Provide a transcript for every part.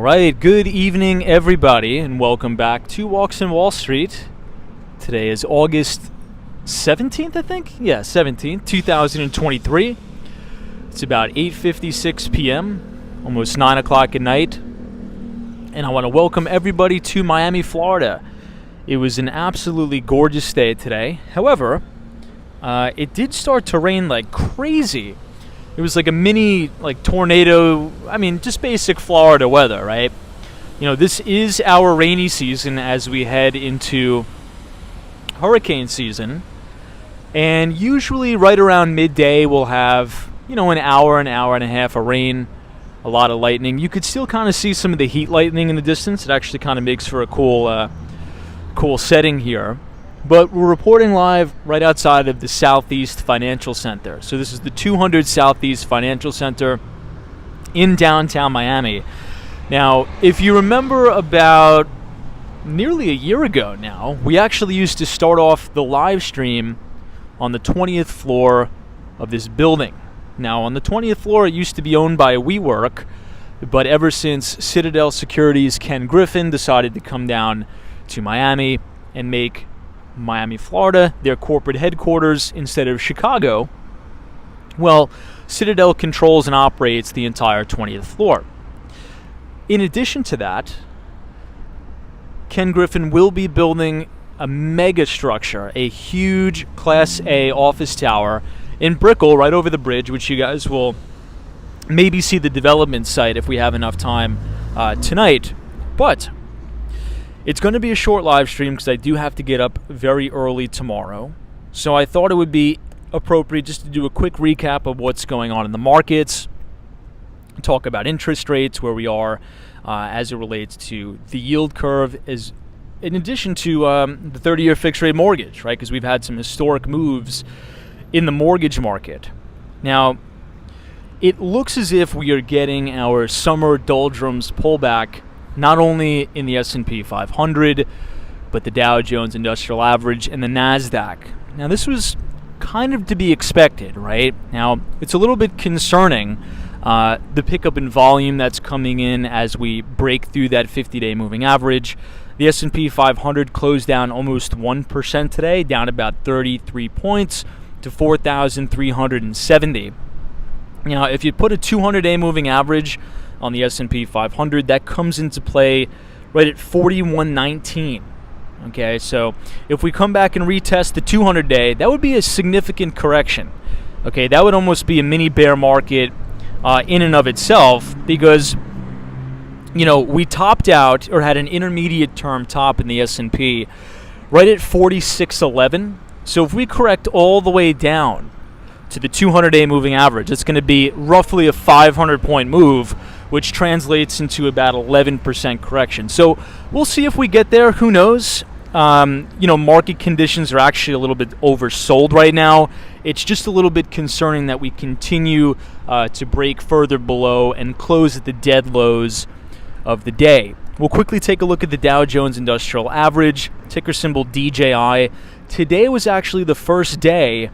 right, good evening everybody, and welcome back to Walks in Wall Street. Today is August 17th, I think? Yeah, 17th, 2023. It's about 8:56 p.m., almost 9 o'clock at night, and I want to welcome everybody to Miami, Florida. It was an absolutely gorgeous day today. However, it did start to rain like crazy. It was like a mini tornado. I mean, just basic Florida weather, right? You know, this is our rainy season as we head into hurricane season. And usually right around midday we'll have, an hour and a half of rain, a lot of lightning. You could still kind of see some of the heat lightning in the distance. It actually kind of makes for a cool setting here. But we're reporting live right outside of the Southeast Financial Center. So this is the 200 Southeast Financial Center in downtown Miami. Now, if you remember about nearly a year ago now, we actually used to start off the live stream on the 20th floor of this building. Now, on the 20th floor, it used to be owned by WeWork, but ever since Citadel Securities' Ken Griffin decided to come down to Miami and make Miami, Florida, their corporate headquarters instead of Chicago, well, Citadel controls and operates the entire 20th floor. In addition to that, Ken Griffin will be building a mega structure, a huge Class A office tower in Brickell, right over the bridge, which you guys will maybe see the development site if we have enough time tonight. But it's going to be a short live stream because I do have to get up very early tomorrow. So I thought it would be appropriate just to do a quick recap of what's going on in the markets, talk about interest rates, where we are as it relates to the yield curve, as in addition to the 30-year fixed rate mortgage, right? Because we've had some historic moves in the mortgage market. Now, it looks as if we are getting our summer doldrums pullback, not only in the S&P 500, but the Dow Jones Industrial Average and the NASDAQ. Now, this was kind of to be expected, right? Now, it's a little bit concerning, the pickup in volume that's coming in as we break through that 50-day moving average. The S&P 500 closed down almost 1% today, down about 33 points to 4,370. Now, if you put a 200-day moving average on the S&P 500, that comes into play right at 4119. Okay, so if we come back and retest the 200-day, that would be a significant correction. Okay, that would almost be a mini bear market in and of itself, because we topped out, or had an intermediate term top in the S&P right at 4611. So if we correct all the way down to the 200-day moving average, it's going to be roughly a 500-point move, which translates into about 11% correction. So we'll see if we get there. Who knows? Market conditions are actually a little bit oversold right now. It's just a little bit concerning that we continue to break further below and close at the dead lows of the day. We'll quickly take a look at the Dow Jones Industrial Average, ticker symbol DJI. Today was actually the first day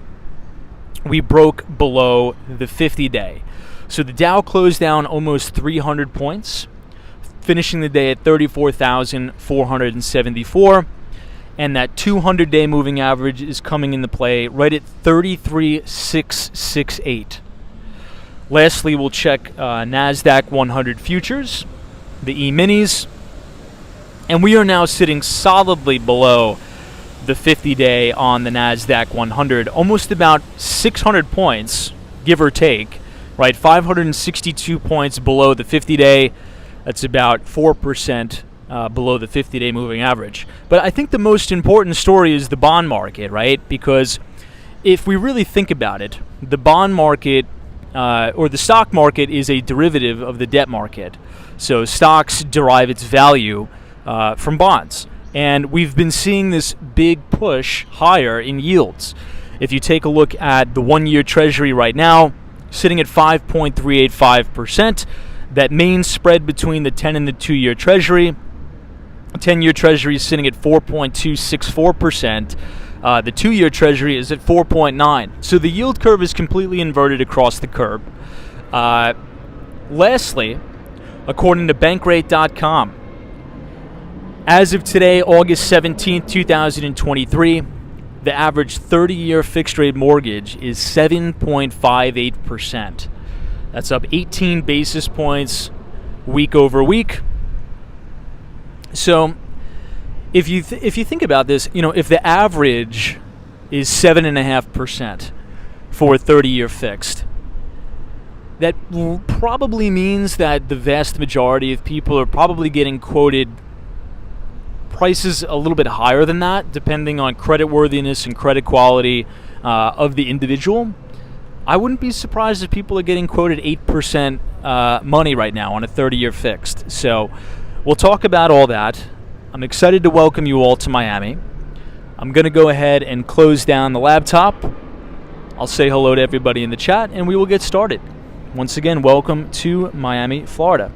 we broke below the 50-day. So the Dow closed down almost 300 points, finishing the day at 34,474. And that 200-day moving average is coming into play right at 33,668. Lastly, we'll check NASDAQ 100 futures, the E-minis, and we are now sitting solidly below the 50-day on the NASDAQ 100, almost about 600 points, give or take, right? 562 points below the 50-day. That's about 4% below the 50-day moving average. But I think the most important story is the bond market, right? Because if we really think about it, the bond market or the stock market is a derivative of the debt market. So stocks derive its value from bonds. And we've been seeing this big push higher in yields. If you take a look at the one-year Treasury right now, sitting at 5.385%, that main spread between the 10 and the 2-year Treasury, 10-year Treasury is sitting at 4.264%. The 2-year Treasury is at 4.9. So the yield curve is completely inverted across the curve. Lastly, according to Bankrate.com. As of today, August 17th, 2023, the average 30-year fixed-rate mortgage is 7.58%. That's up 18 basis points week over week. So if you think about this, if the average is 7.5% for a 30-year fixed, that probably means that the vast majority of people are probably getting quoted prices a little bit higher than that, depending on creditworthiness and credit quality of the individual. I wouldn't be surprised if people are getting quoted 8% money right now on a 30-year fixed. So we'll talk about all that. I'm excited to welcome you all to Miami. I'm going to go ahead and close down the laptop. I'll say hello to everybody in the chat, and we will get started. Once again, welcome to Miami, Florida.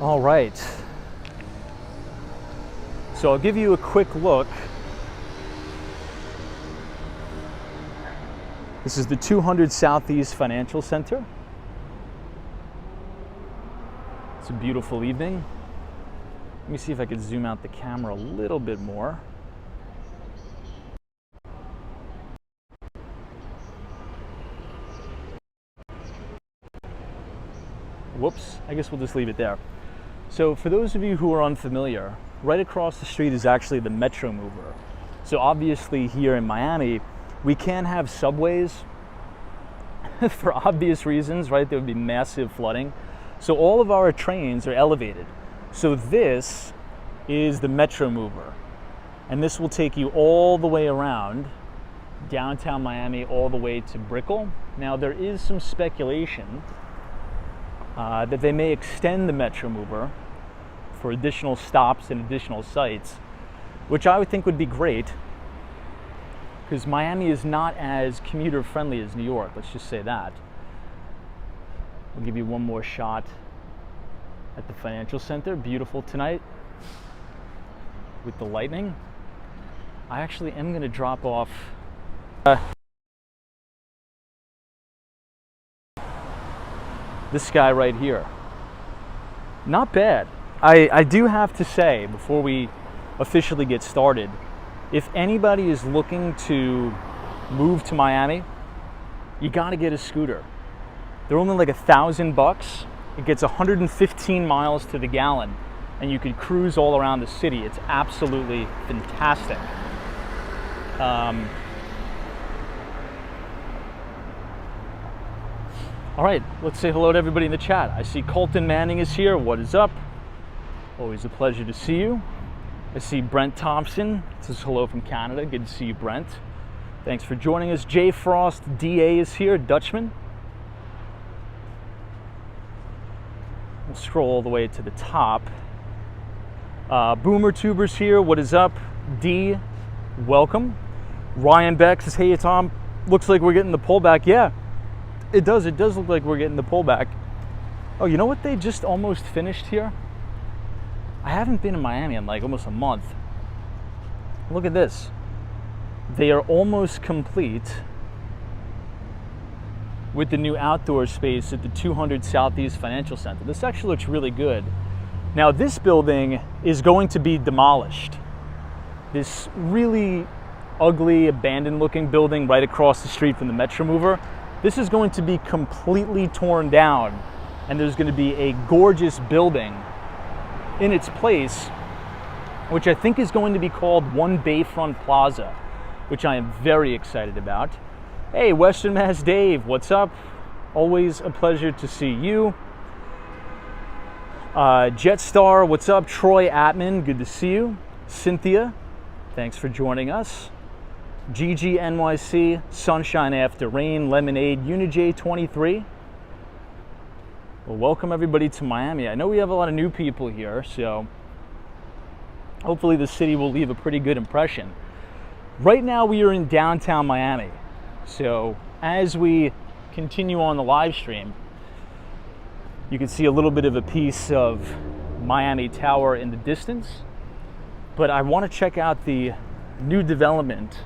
All right. So I'll give you a quick look. This is the 200 Southeast Financial Center. It's a beautiful evening. Let me see if I can zoom out the camera a little bit more. Whoops, I guess we'll just leave it there. So for those of you who are unfamiliar, right across the street is actually the Metro Mover. So obviously here in Miami, we can't have subways for obvious reasons, right? There would be massive flooding. So all of our trains are elevated. So this is the Metro Mover. And this will take you all the way around downtown Miami, all the way to Brickell. Now there is some speculation that they may extend the Metro Mover for additional stops and additional sites, which I would think would be great, because Miami is not as commuter friendly as New York, let's just say that. I'll give you one more shot at the financial center. Beautiful tonight with the lightning. I actually am going to drop off this guy right here. Not bad. I do have to say, before we officially get started, if anybody is looking to move to Miami, you got to get a scooter. They're only like $1,000. It gets 115 miles to the gallon, and you can cruise all around the city. It's absolutely fantastic. All right, let's say hello to everybody in the chat. I see Colton Manning is here. What is up? Always a pleasure to see you. I see Brent Thompson. It says hello from Canada. Good to see you, Brent. Thanks for joining us. Jay Frost, DA is here, Dutchman. We'll scroll all the way to the top. Boomer Tuber's here. What is up? D, welcome. Ryan Beck says, hey, Tom, looks like we're getting the pullback. Yeah, it does. It does look like we're getting the pullback. Oh, you know what they just almost finished here? I haven't been in Miami in like almost a month. Look at this. They are almost complete with the new outdoor space at the 200 Southeast Financial Center. This actually looks really good. Now this building is going to be demolished. This really ugly, abandoned looking building right across the street from the Metro Mover, this is going to be completely torn down, and there's going to be a gorgeous building in its place, which I think is going to be called One Bayfront Plaza, which I am very excited about. Hey, Western Mass Dave, what's up? Always a pleasure to see you. Jetstar, what's up? Troy Atman, good to see you. Cynthia, thanks for joining us. GG NYC, Sunshine After Rain, Lemonade, Unij23. Well, welcome everybody to Miami. I know we have a lot of new people here, so hopefully the city will leave a pretty good impression. Right now we are in downtown Miami. So as we continue on the live stream, you can see a little bit of a piece of Miami Tower in the distance, but I want to check out the new development,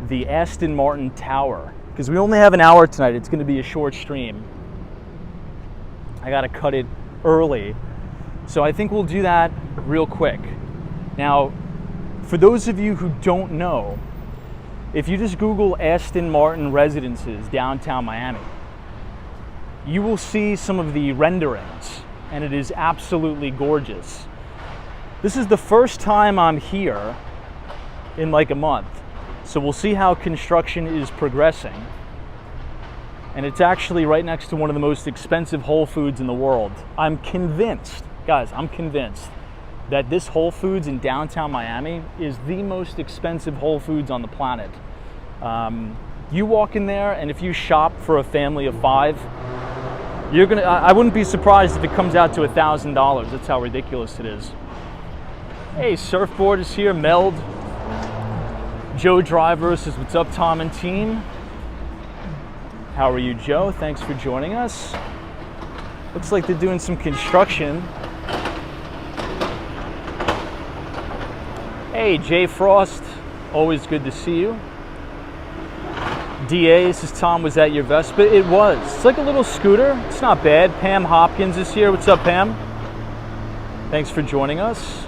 the Aston Martin Tower, because we only have an hour tonight. It's going to be a short stream. I got to cut it early, so I think we'll do that real quick. Now, for those of you who don't know, if you just Google Aston Martin residences downtown Miami, you will see some of the renderings, and it is absolutely gorgeous. This is the first time I'm here in like a month, so we'll see how construction is progressing. And it's actually right next to one of the most expensive Whole Foods in the world. I'm convinced, guys, I'm convinced that this Whole Foods in downtown Miami is the most expensive Whole Foods on the planet. You walk in there, and if you shop for a family of 5, I wouldn't be surprised if it comes out to $1,000. That's how ridiculous it is. Hey, Surfboard is here, Meld. Joe Driver says, what's up, Tom and team? How are you, Joe? Thanks for joining us. Looks like they're doing some construction. Hey, Jay Frost, always good to see you. DA says, Tom, was that your Vespa? It was. It's like a little scooter. It's not bad. Pam Hopkins is here. What's up, Pam? Thanks for joining us.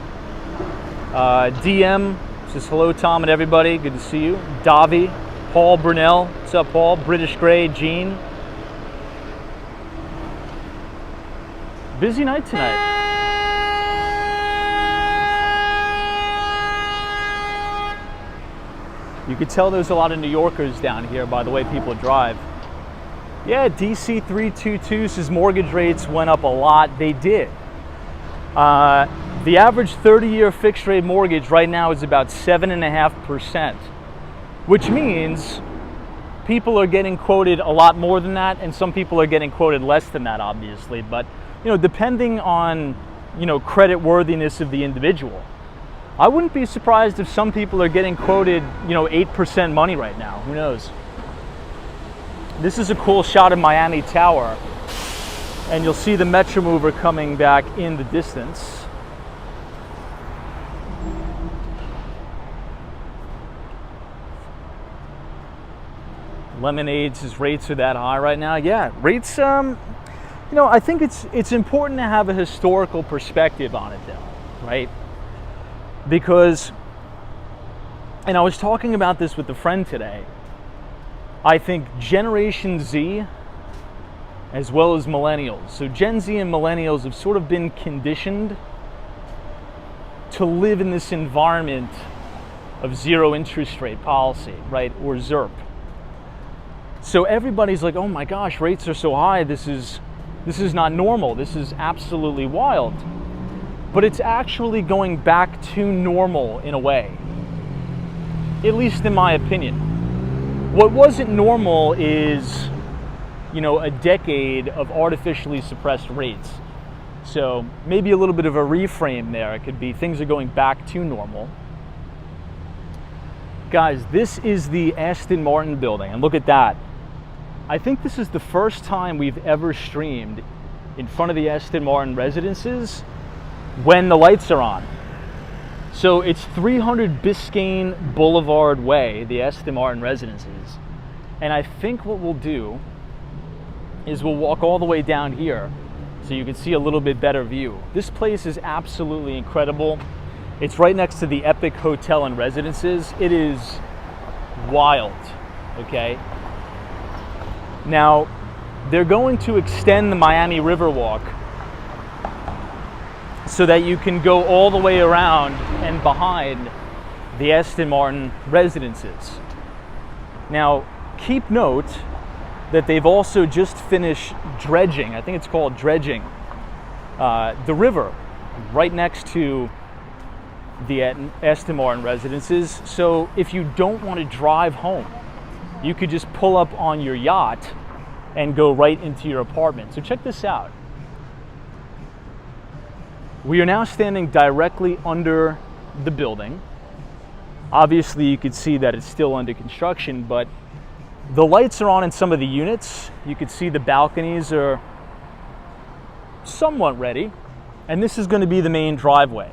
DM says, hello, Tom and everybody. Good to see you. Davi, Paul Brunel. What's up, Paul? British Grey, Gene. Busy night tonight. You could tell there's a lot of New Yorkers down here by the way people drive. Yeah, DC322 says mortgage rates went up a lot. They did. The average 30-year fixed rate mortgage right now is about 7.5%, which means people are getting quoted a lot more than that, and some people are getting quoted less than that, obviously. But depending on credit worthiness of the individual, I wouldn't be surprised if some people are getting quoted 8% money right now. Who knows? This is a cool shot of Miami Tower, and you'll see the Metro Mover coming back in the distance. Lemonade says rates are that high right now. Yeah, rates, I think it's important to have a historical perspective on it though, right? Because, and I was talking about this with a friend today, I think Generation Z as well as millennials, so Gen Z and millennials have sort of been conditioned to live in this environment of zero interest rate policy, right, or ZIRP. So everybody's like, oh my gosh, rates are so high, this is not normal, this is absolutely wild. But it's actually going back to normal in a way, at least in my opinion. What wasn't normal is, a decade of artificially suppressed rates. So maybe a little bit of a reframe there. It could be things are going back to normal. Guys, this is the Aston Martin building, and look at that. I think this is the first time we've ever streamed in front of the Aston Martin residences when the lights are on. So it's 300 Biscayne Boulevard Way, the Aston Martin residences. And I think what we'll do is we'll walk all the way down here so you can see a little bit better view. This place is absolutely incredible. It's right next to the Epic Hotel and Residences. It is wild, okay? Now, they're going to extend the Miami Riverwalk so that you can go all the way around and behind the Aston Martin residences. Now, keep note that they've also just finished dredging, I think it's called dredging, the river right next to the Aston Martin residences. So if you don't want to drive home, you could just pull up on your yacht and go right into your apartment. So check this out. We are now standing directly under the building. Obviously you could see that it's still under construction, but The lights are on in some of the units. You can see the balconies are somewhat ready. And this is going to be the main driveway,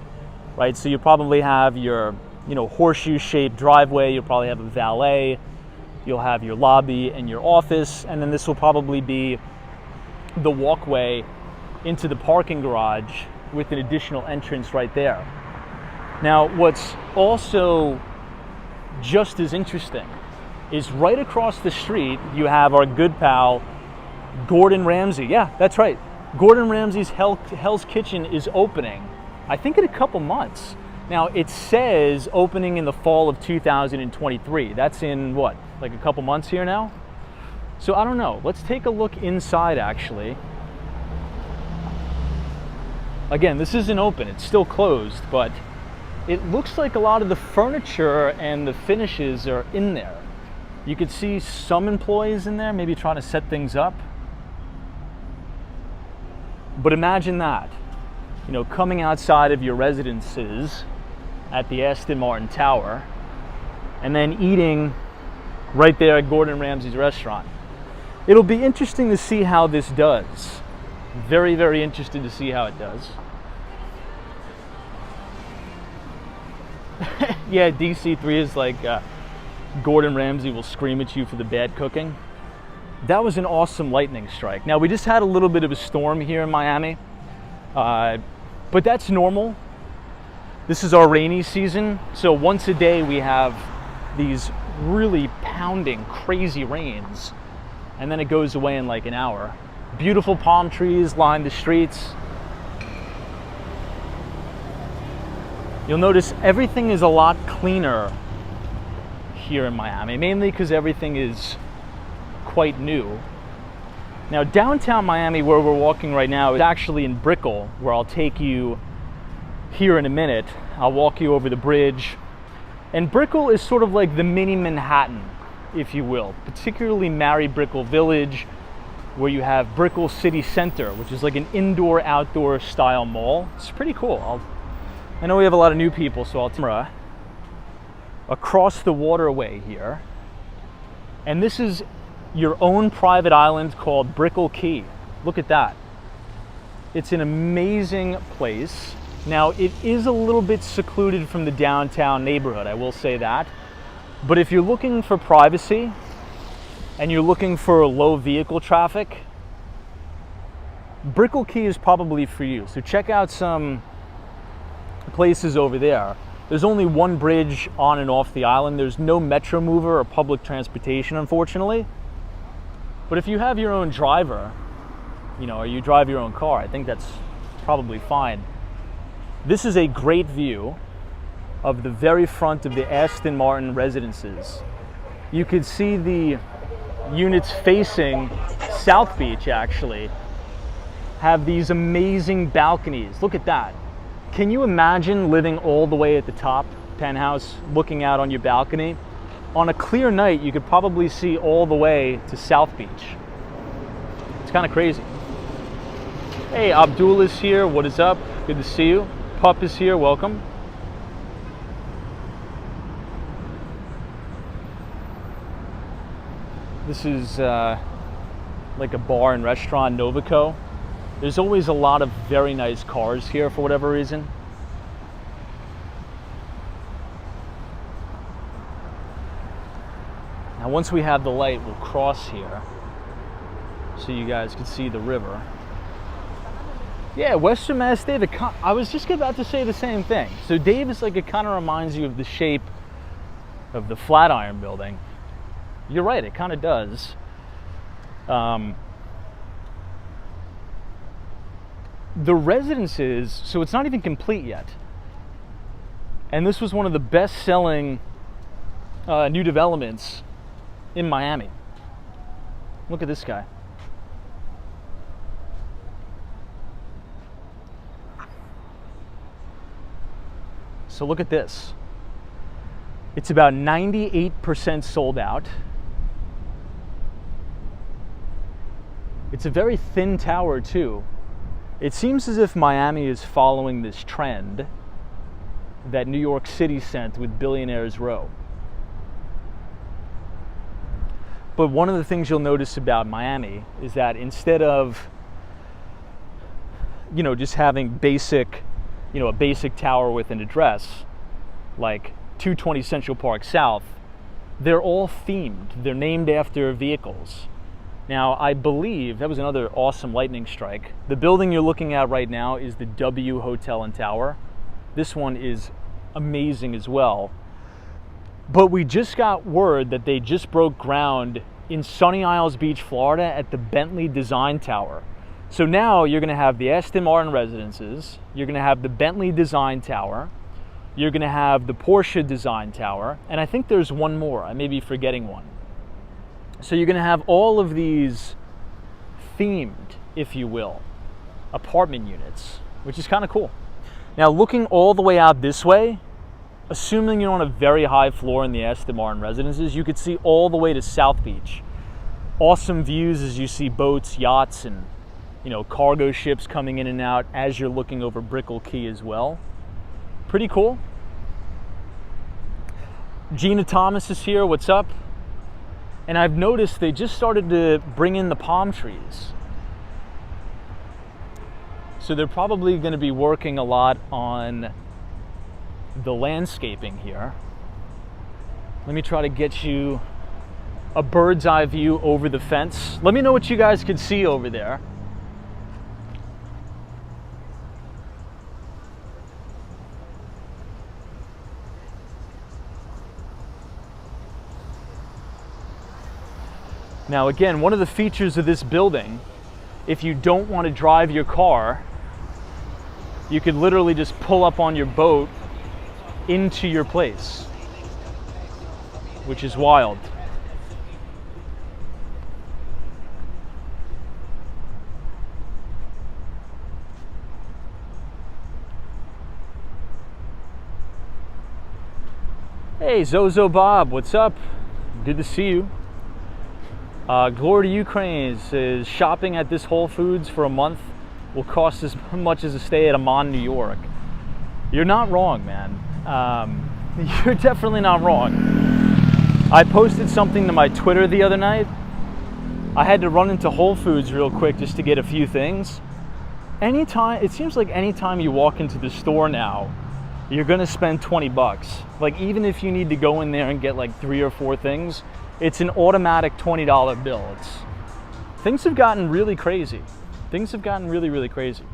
right? So you probably have your, horseshoe-shaped driveway. You'll probably have a valet. You'll have your lobby and your office. And then this will probably be the walkway into the parking garage with an additional entrance right there. Now, what's also just as interesting is right across the street, you have our good pal, Gordon Ramsay. Yeah, that's right. Gordon Ramsay's Hell's Kitchen is opening, I think in a couple months. Now, it says opening in the fall of 2023. That's in what, like a couple months here now? So I don't know. Let's take a look inside, actually. Again, this isn't open. It's still closed, but it looks like a lot of the furniture and the finishes are in there. You could see some employees in there, maybe trying to set things up. But imagine that, coming outside of your residences at the Aston Martin Tower and then eating right there at Gordon Ramsay's restaurant. It'll be interesting to see how this does. Very, very interested to see how it does. Yeah, DC3 is like Gordon Ramsay will scream at you for the bad cooking. That was an awesome lightning strike. Now, we just had a little bit of a storm here in Miami, but that's normal. This is our rainy season, so once a day we have these really pounding, crazy rains, and then it goes away in like an hour. Beautiful palm trees line the streets. You'll notice everything is a lot cleaner here in Miami, mainly because everything is quite new. Now, downtown Miami, where we're walking right now, is actually in Brickell, where I'll take you here in a minute. I'll walk you over the bridge. And Brickell is sort of like the mini Manhattan, if you will, particularly Mary Brickell Village, where you have Brickell City Center, which is like an indoor-outdoor style mall. It's pretty cool. I know we have a lot of new people, so I'll camera across the waterway here. And this is your own private island called Brickell Key. Look at that. It's an amazing place. Now, it is a little bit secluded from the downtown neighborhood, I will say that. But if you're looking for privacy and you're looking for low vehicle traffic, Brickell Key is probably for you. So check out some places over there. There's only one bridge on and off the island. There's no metro mover or public transportation, unfortunately. But if you have your own driver, or you drive your own car, I think that's probably fine. This is a great view of the very front of the Aston Martin residences. You could see the units facing South Beach, actually, have these amazing balconies. Look at that. Can you imagine living all the way at the top, penthouse, looking out on your balcony? On a clear night, you could probably see all the way to South Beach. It's kind of crazy. Hey, Abdul is here. What is up? Good to see you. Pup is here. Welcome. This is like a bar and restaurant, Novico. There's always a lot of very nice cars here for whatever reason. Now, once we have the light, we'll cross here so you guys can see the river. Yeah, Western Mass Dave, I was just about to say the same thing. So Dave is like, it kind of reminds you of the shape of the Flatiron building. You're right, it kind of does. The residences, so it's not even complete yet. And this was one of the best-selling new developments in Miami. Look at this guy. So look at this. It's about 98% sold out. It's a very thin tower too. It seems as if Miami is following this trend that New York City sent with Billionaires Row. But one of the things you'll notice about Miami is that instead of, just having a basic tower with an address, like 220 Central Park South, they're all themed. They're named after vehicles. Now, I believe, that was another awesome lightning strike. The building you're looking at right now is the W Hotel and Tower. This one is amazing as well. But we just got word that they just broke ground in Sunny Isles Beach, Florida at the Bentley Design Tower. So now you're going to have the Aston Martin residences, you're going to have the Bentley Design Tower, you're going to have the Porsche Design Tower, and I think there's one more. I may be forgetting one. So you're going to have all of these themed, if you will, apartment units, which is kind of cool. Now, looking all the way out this way, assuming you're on a very high floor in the Aston Martin residences, you could see all the way to South Beach. Awesome views as you see boats, yachts, and cargo ships coming in and out as you're looking over Brickell Key as well. Pretty cool. Gina Thomas is here. What's up? And I've noticed they just started to bring in the palm trees. So they're probably going to be working a lot on the landscaping here. Let me try to get you a bird's eye view over the fence. Let me know what you guys can see over there. Now again, one of the features of this building, if you don't want to drive your car, you could literally just pull up on your boat into your place, which is wild. Hey, Zozo Bob, what's up? Good to see you. Glory to Ukraine says shopping at this Whole Foods for a month will cost as much as a stay at Amman, New York. You're not wrong, man. You're definitely not wrong. I posted something to my Twitter the other night. I had to run into Whole Foods real quick just to get a few things. It seems like anytime you walk into the store now, you're gonna spend 20 bucks. Like, even if you need to go in there and get like 3 or 4 things, it's an automatic $20 bill. Things have gotten really crazy. Things have gotten really, really crazy.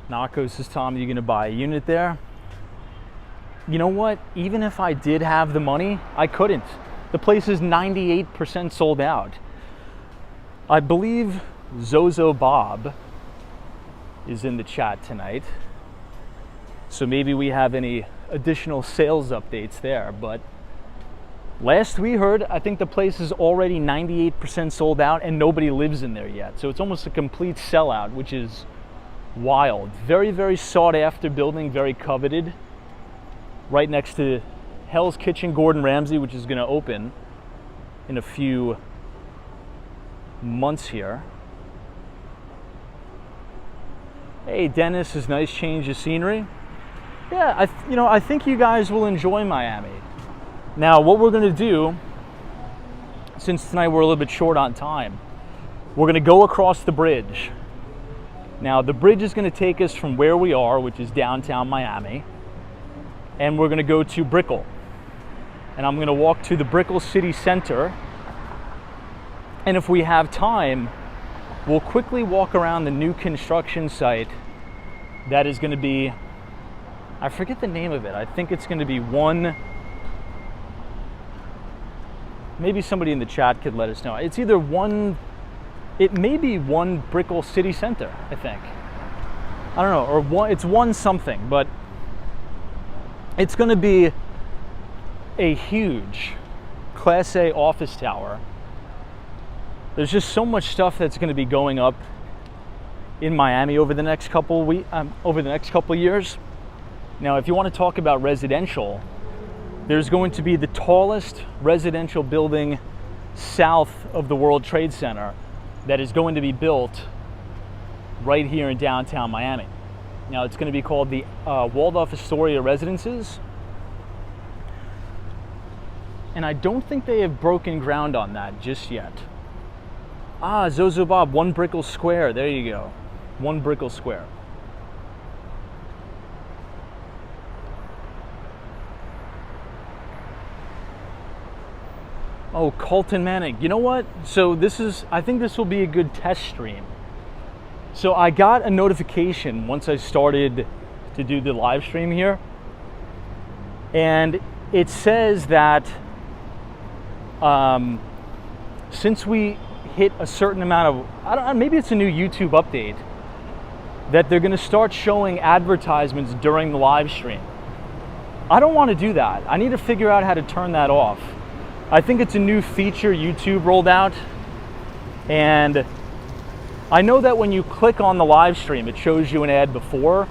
Nako says, Tom, are you gonna buy a unit there? You know what? Even if I did have the money, I couldn't. The place is 98% sold out. I believe Zozo Bob is in the chat tonight. So maybe we have any additional sales updates there. But last we heard, I think the place is already 98% sold out and nobody lives in there yet. So it's almost a complete sellout, which is wild. Very, very sought after building, very coveted. Right next to Hell's Kitchen Gordon Ramsay, which is going to open in a few months here. Hey, Dennis, is nice change of scenery. Yeah, I think you guys will enjoy Miami. Now, what we're going to do, since tonight we're a little bit short on time, we're going to go across the bridge. Now, the bridge is going to take us from where we are, which is downtown Miami, and we're going to go to Brickell. And I'm going to walk to the Brickell City Center. And if we have time, we'll quickly walk around the new construction site that is going to be, I forget the name of it. I think it's going to be maybe somebody in the chat could let us know. It's either it may be one Brickell City Center, I think. I don't know, or it's one something, but it's going to be a huge Class A office tower. There's just so much stuff that's going to be going up in Miami over the next couple years. Now, if you want to talk about residential, there's going to be the tallest residential building south of the World Trade Center that is going to be built right here in downtown Miami. Now, it's going to be called the Waldorf Astoria Residences. And I don't think they have broken ground on that just yet. Zozo Bob, 1 Brickell Square. There you go. 1 Brickell Square. Oh, Colton Manning. You know what? So I think this will be a good test stream. So I got a notification once I started to do the live stream here. And it says that since we hit a certain amount of, I don't know, maybe it's a new YouTube update, that they're going to start showing advertisements during the live stream. I don't want to do that. I need to figure out how to turn that off. I think it's a new feature YouTube rolled out, and I know that when you click on the live stream, it shows you an ad before,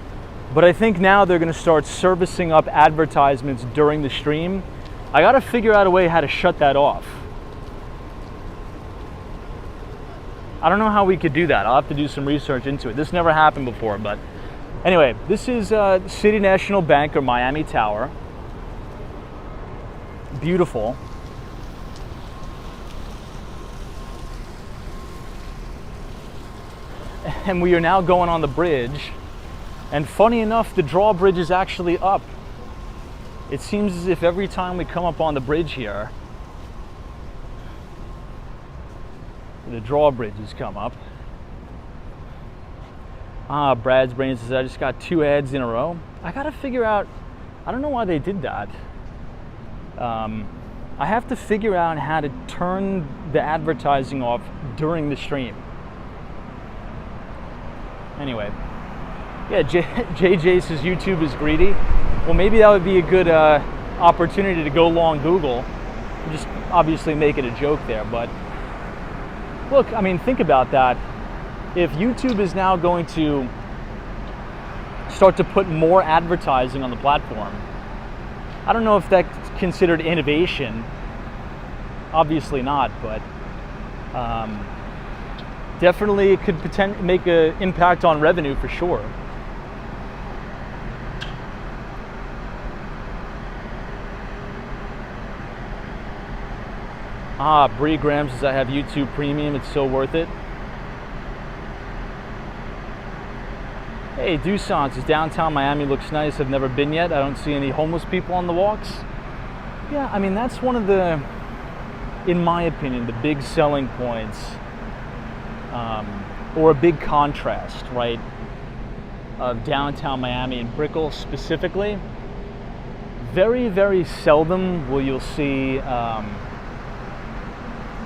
but I think now they're going to start servicing up advertisements during the stream. I got to figure out a way how to shut that off. I don't know how we could do that. I'll have to do some research into it. This never happened before, but anyway, this is City National Bank or Miami Tower. Beautiful. And we are now going on the bridge. And funny enough, the drawbridge is actually up. It seems as if every time we come up on the bridge here, the drawbridge has come up. Brad's brain says, I just got 2 ads in a row. I gotta figure out, I don't know why they did that. I have to figure out how to turn the advertising off during the stream. Anyway, yeah, JJ says YouTube is greedy. Well, maybe that would be a good opportunity to go long Google. I'm just obviously making a joke there, but look, I mean, think about that. If YouTube is now going to start to put more advertising on the platform, I don't know if that's considered innovation. Obviously not, but definitely it could make an impact on revenue for sure. Bree Graham says, I have YouTube Premium, it's so worth it. Hey, Dusant says, downtown Miami looks nice, I've never been yet. I don't see any homeless people on the walks. Yeah, I mean, that's one of the, in my opinion, the big selling points, or a big contrast, right, of downtown Miami and Brickell specifically. Very, very seldom will you see,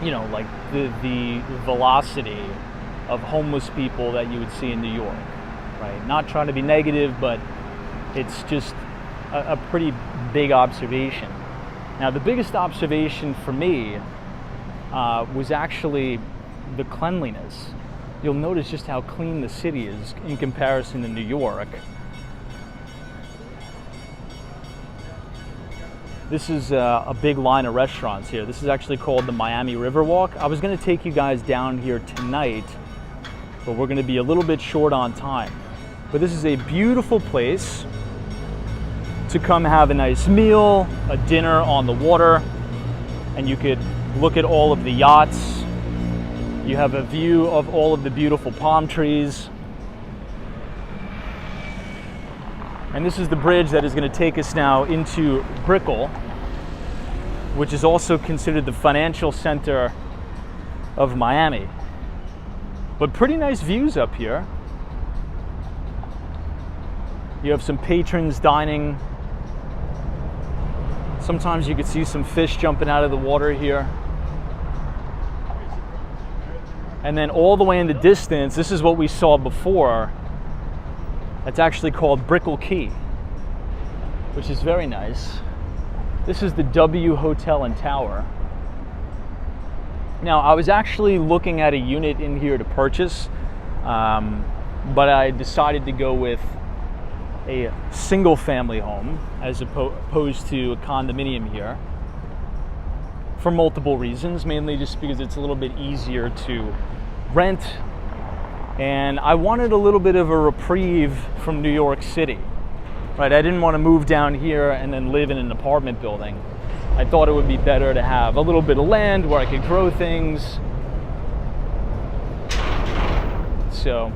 you know, like the velocity of homeless people that you would see in New York, right? Not trying to be negative, but it's just a pretty big observation. Now, the biggest observation for me was actually the cleanliness. You'll notice just how clean the city is in comparison to New York. This is a big line of restaurants here. This is actually called the Miami Riverwalk. I was going to take you guys down here tonight, but we're going to be a little bit short on time. But this is a beautiful place to come have a nice meal, a dinner on the water, and you could look at all of the yachts. You have a view of all of the beautiful palm trees. And this is the bridge that is going to take us now into Brickell, which is also considered the financial center of Miami. But pretty nice views up here. You have some patrons dining. Sometimes you could see some fish jumping out of the water here. And then all the way in the distance, this is what we saw before. That's actually called Brickell Key, which is very nice. This is the W Hotel and Tower. Now, I was actually looking at a unit in here to purchase, but I decided to go with a single family home as opposed to a condominium here for multiple reasons, mainly just because it's a little bit easier to rent. And I wanted a little bit of a reprieve from New York City, right? I didn't want to move down here and then live in an apartment building. I thought it would be better to have a little bit of land where I could grow things. So,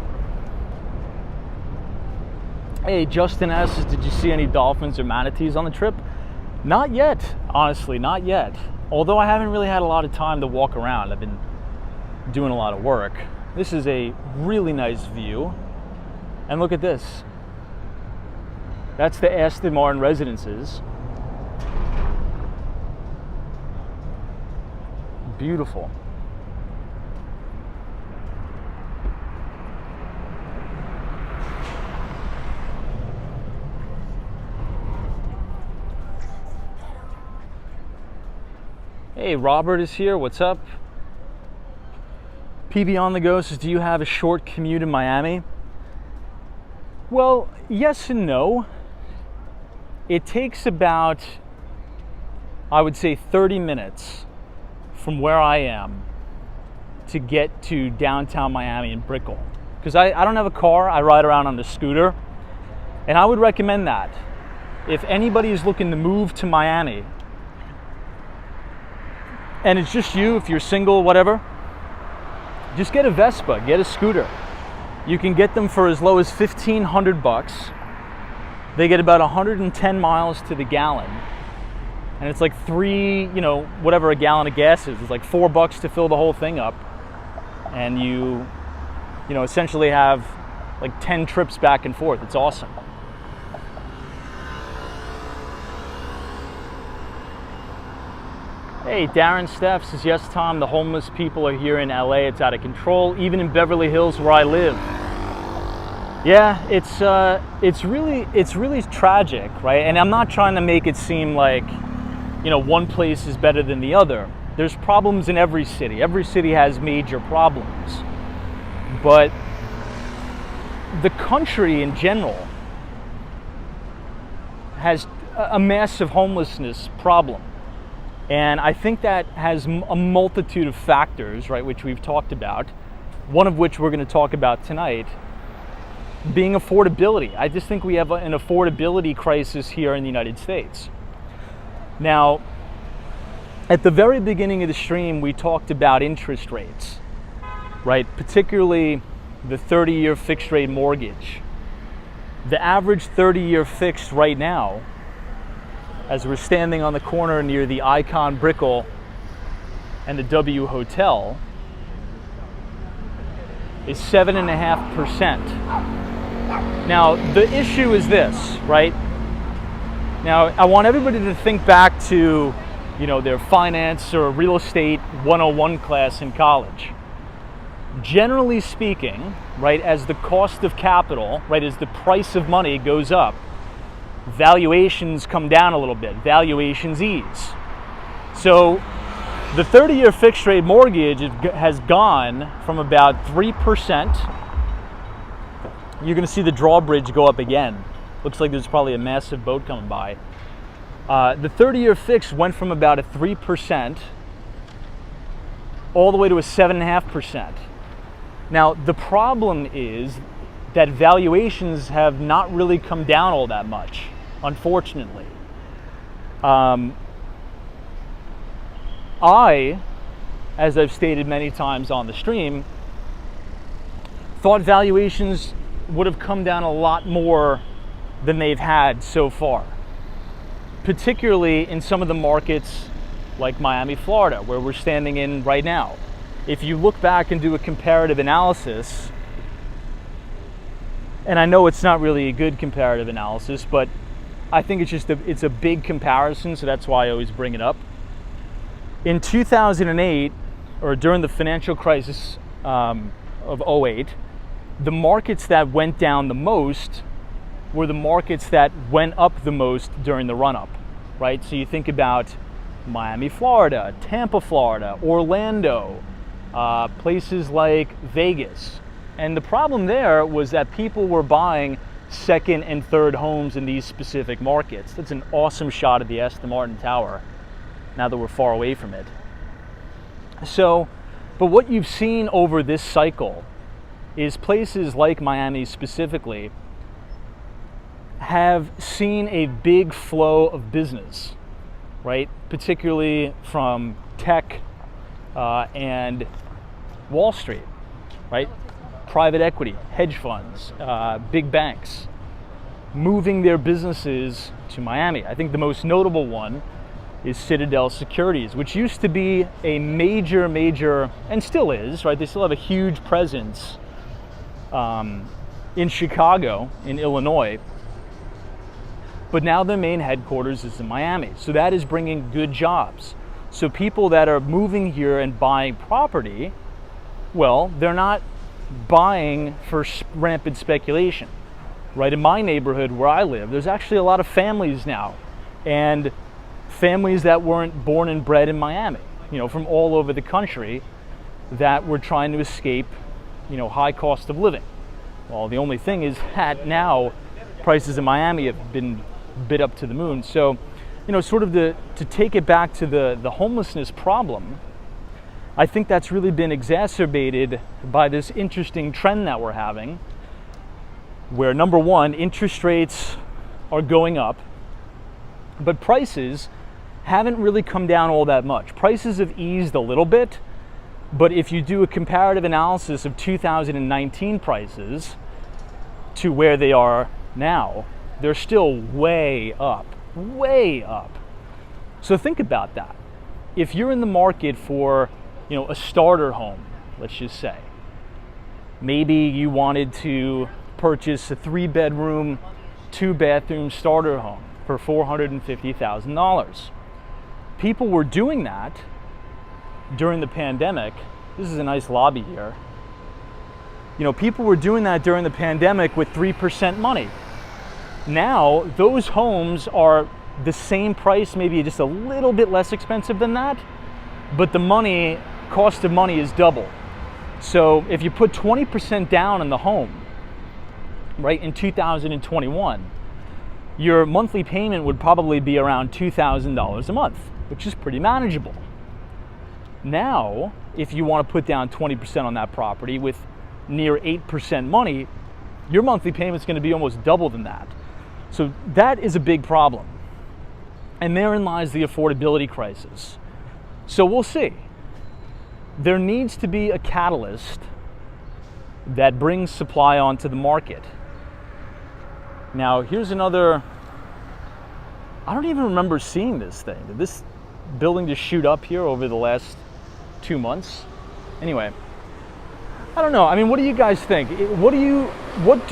hey, Justin asks, did you see any dolphins or manatees on the trip? Not yet, honestly, not yet. Although I haven't really had a lot of time to walk around. I've been doing a lot of work. This is a really nice view. And look at this. That's the Aston Martin residences. Beautiful. Hey, Robert is here. What's up? PB on the go says, do you have a short commute in Miami? Well, yes and no. It takes about, I would say, 30 minutes from where I am to get to downtown Miami in Brickell. Because I don't have a car, I ride around on the scooter. And I would recommend that. If anybody is looking to move to Miami, and it's just you, if you're single, whatever, just get a Vespa, get a scooter. You can get them for as low as $1,500. They get about 110 miles to the gallon. And it's like whatever a gallon of gas is. It's like $4 to fill the whole thing up. And you essentially have like 10 trips back and forth. It's awesome. Hey, Darren Steff says, yes, Tom, the homeless people are here in LA. It's out of control, even in Beverly Hills where I live. Yeah, it's really tragic, right? And I'm not trying to make it seem like, one place is better than the other. There's problems in every city. Every city has major problems. But the country in general has a massive homelessness problem. And I think that has a multitude of factors, right, which we've talked about, one of which we're going to talk about tonight, being affordability. I just think we have an affordability crisis here in the United States. Now, at the very beginning of the stream, we talked about interest rates, right, particularly the 30-year fixed rate mortgage. The average 30-year fixed right now, as we're standing on the corner near the Icon Brickell and the W Hotel, is 7.5%. Now, the issue is this, right? Now, I want everybody to think back to, their finance or real estate 101 class in college. Generally speaking, right, as the cost of capital, right, as the price of money goes up, valuations come down a little bit, valuations ease. So the 30-year fixed rate mortgage has gone from about 3%. You're going to see the drawbridge go up again. Looks like there's probably a massive boat coming by. The 30-year fix went from about a 3% all the way to a 7.5%. Now, the problem is that valuations have not really come down all that much, unfortunately. I, as I've stated many times on the stream, thought valuations would have come down a lot more than they've had so far, particularly in some of the markets like Miami, Florida, where we're standing in right now. If you look back and do a comparative analysis, and I know it's not really a good comparative analysis, but I think it's a big comparison, so that's why I always bring it up. In 2008, or during the financial crisis of 2008, the markets that went down the most were the markets that went up the most during the run-up, right? So you think about Miami, Florida, Tampa, Florida, Orlando, places like Vegas. And the problem there was that people were buying second and third homes in these specific markets. That's an awesome shot of the Aston Martin Tower, now that we're far away from it. So, but what you've seen over this cycle is places like Miami specifically have seen a big flow of business, right? Particularly from tech and Wall Street, right? Private equity, hedge funds, big banks, moving their businesses to Miami. I think the most notable one is Citadel Securities, which used to be a major, and still is, right? They still have a huge presence in Chicago, in Illinois, but now their main headquarters is in Miami. So that is bringing good jobs. So people that are moving here and buying property, well, they're not buying for rampant speculation, right? In my neighborhood where I live, there's actually a lot of families now, and families that weren't born and bred in Miami, from all over the country, that were trying to escape, high cost of living. Well, the only thing is that now prices in Miami have been bid up to the moon. So, sort of to take it back to the homelessness problem, I think that's really been exacerbated by this interesting trend that we're having, where number one, interest rates are going up, but prices haven't really come down all that much. Prices have eased a little bit, but if you do a comparative analysis of 2019 prices to where they are now, they're still way up, way up. So think about that. If you're in the market for, a starter home, let's just say, maybe you wanted to purchase a 3-bedroom, 2-bathroom starter home for $450,000. People were doing that during the pandemic. This is a nice lobby here. People were doing that during the pandemic with 3% money. Now, those homes are the same price, maybe just a little bit less expensive than that, but the cost of money is double. So if you put 20% down on the home, right, in 2021, your monthly payment would probably be around $2,000 a month, which is pretty manageable. Now, if you want to put down 20% on that property with near 8% money, your monthly payment is going to be almost double than that. So that is a big problem. And therein lies the affordability crisis. So we'll see. There needs to be a catalyst that brings supply onto the market. Now, here's another, I don't even remember seeing this thing. Did this building just shoot up here over the last 2 months? Anyway, I don't know. I mean, what do you guys think? What do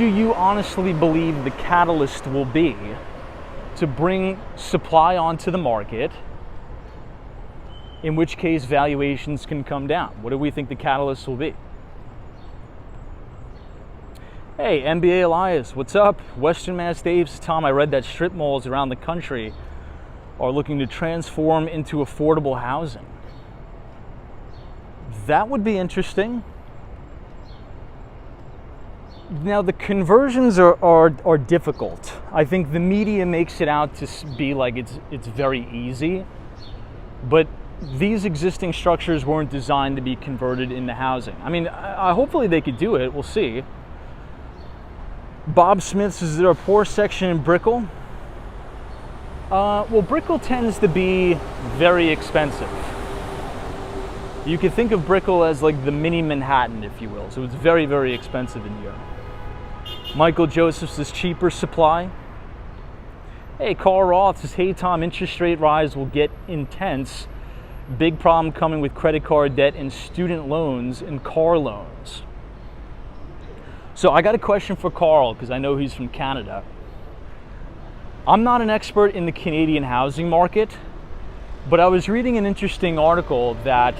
you honestly believe the catalyst will be to bring supply onto the market, in which case valuations can come down? What do we think the catalyst will be? Hey, NBA Elias, what's up? Western Mass Dave's Tom, I read that strip malls around the country are looking to transform into affordable housing. That would be interesting. Now, the conversions are difficult. I think the media makes it out to be like it's very easy, but these existing structures weren't designed to be converted into housing. I mean, hopefully they could do it. We'll see. Bob Smith says, is there a poor section in Brickell? Well, Brickell tends to be very expensive. You could think of Brickell as like the mini Manhattan, if you will. So it's very, very expensive in here. Michael Joseph says, cheaper supply. Hey, Carl Roth says, hey Tom, interest rate rise will get intense. Big problem coming with credit card debt and student loans and car loans. So I got a question for Carl, because I know he's from Canada. I'm not an expert in the Canadian housing market, but I was reading an interesting article that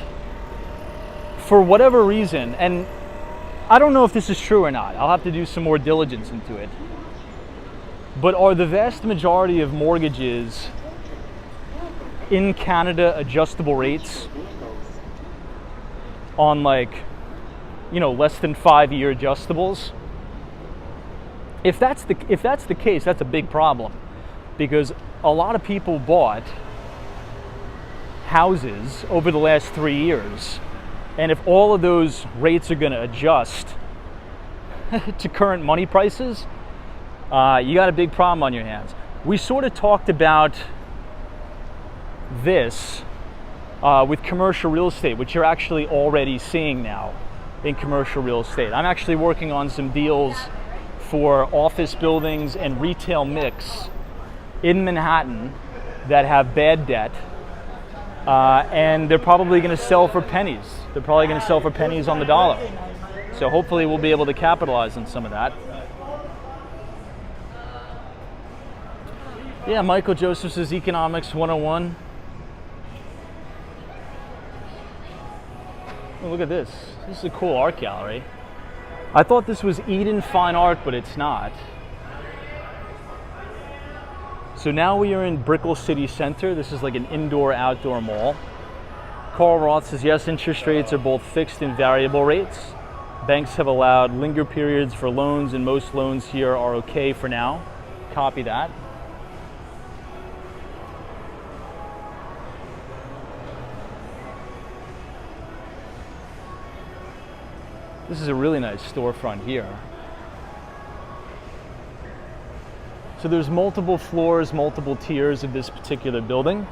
for whatever reason, and I don't know if this is true or not, I'll have to do some more diligence into it, but are the vast majority of mortgages in Canada adjustable rates on less than 5-year adjustables? If that's the case, that's a big problem, because a lot of people bought houses over the last 3 years, and if all of those rates are going to adjust to current money prices, you got a big problem on your hands. We sort of talked about this with commercial real estate, which you're actually already seeing now in commercial real estate. I'm actually working on some deals for office buildings and retail mix in Manhattan that have bad debt, and they're probably going to sell for pennies. They're probably going to sell for pennies on the dollar. So hopefully we'll be able to capitalize on some of that. Yeah, Michael Joseph's Economics 101. Oh, look at this. This is a cool art gallery. I thought this was Eden Fine Art, but it's not. So now we are in Brickell City Center. This is like an indoor-outdoor mall. Carl Roth says, yes, interest rates are both fixed and variable rates. Banks have allowed linger periods for loans, and most loans here are okay for now. Copy that. This is a really nice storefront here. So there's multiple floors, multiple tiers of this particular building.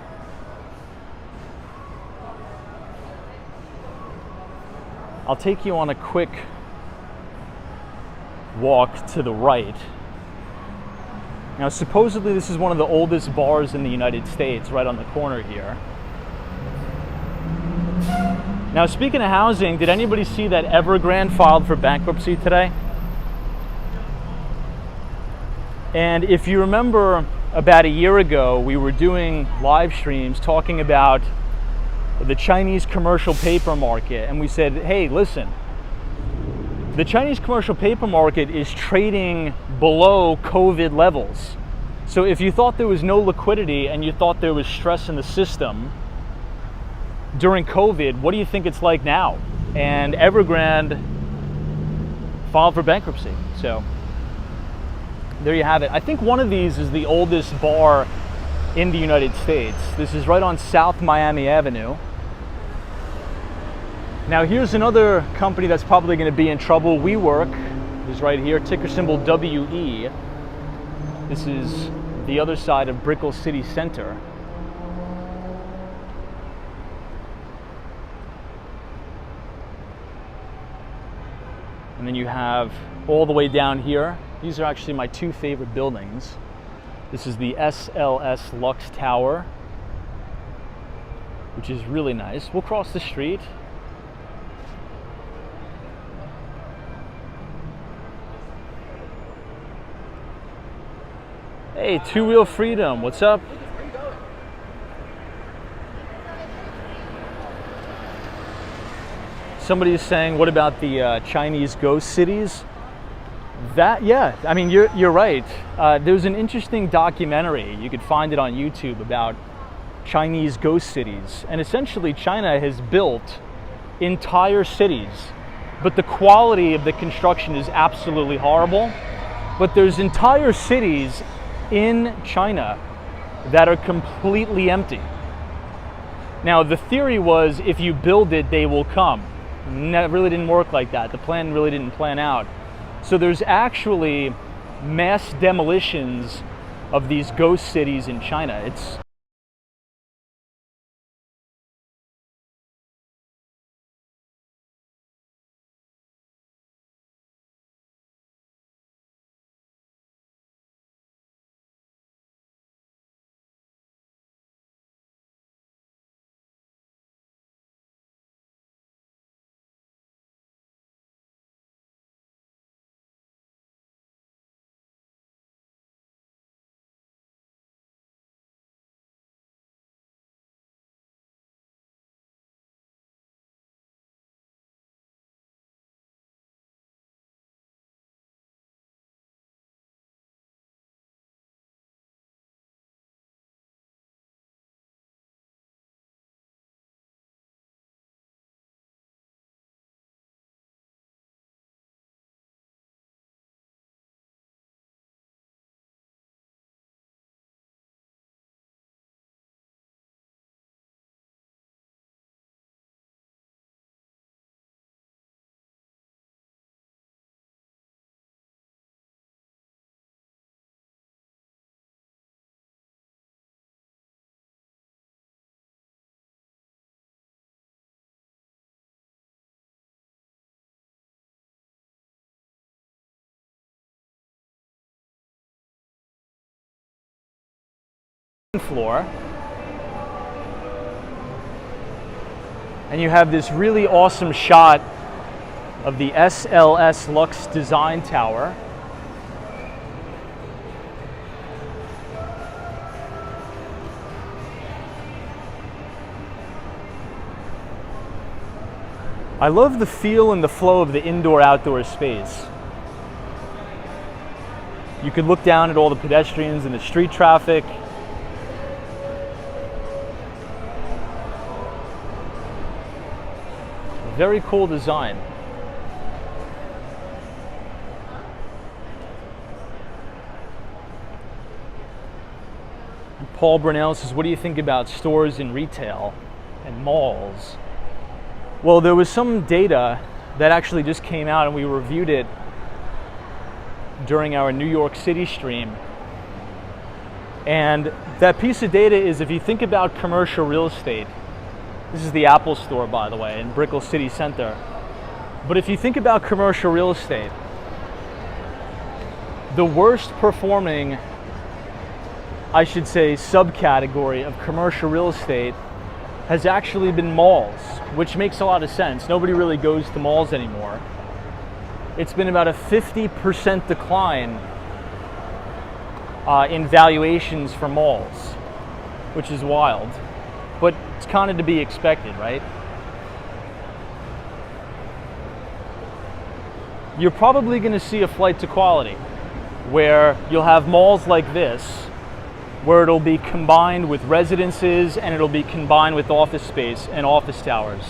I'll take you on a quick walk to the right. Now, supposedly this is one of the oldest bars in the United States, right on the corner here. Now, speaking of housing, did anybody see that Evergrande filed for bankruptcy today? And if you remember, about a year ago, we were doing live streams talking about the Chinese commercial paper market, and we said, hey, listen, the Chinese commercial paper market is trading below COVID levels. So if you thought there was no liquidity and you thought there was stress in the system during COVID, what do you think it's like now? And Evergrande filed for bankruptcy. So there you have it. I think one of these is the oldest bar in the United States. This is right on South Miami Avenue. Now here's another company that's probably going to be in trouble. WeWork is right here, ticker symbol WE. This is the other side of Brickell City Center. And then you have all the way down here. These are actually my two favorite buildings. This is the SLS Lux Tower, which is really nice. We'll cross the street. Hey, Two Wheel Freedom, what's up? Somebody is saying, what about the Chinese ghost cities? That, yeah, I mean, you're right. There's an interesting documentary, you could find it on YouTube, about Chinese ghost cities. And essentially, China has built entire cities, but the quality of the construction is absolutely horrible. But there's entire cities in China that are completely empty. Now, the theory was, if you build it, they will come. That really didn't work like that. The plan really didn't plan out. So there's actually mass demolitions of these ghost cities in China. It's floor. And you have this really awesome shot of the SLS Lux Design Tower. I love the feel and the flow of the indoor-outdoor space. You could look down at all the pedestrians and the street traffic. Very cool design. And Paul Brickell says, what do you think about stores in retail and malls? Well, there was some data that actually just came out and we reviewed it during our New York City stream. And that piece of data is, if you think about commercial real estate, this is the Apple store, by the way, in Brickell City Center. But if you think about commercial real estate, the worst performing, I should say, subcategory of commercial real estate has actually been malls, which makes a lot of sense. Nobody really goes to malls anymore. It's been about a 50% decline in valuations for malls, which is wild, but it's kind of to be expected, right? You're probably going to see a flight to quality, where you'll have malls like this, where it'll be combined with residences and it'll be combined with office space and office towers.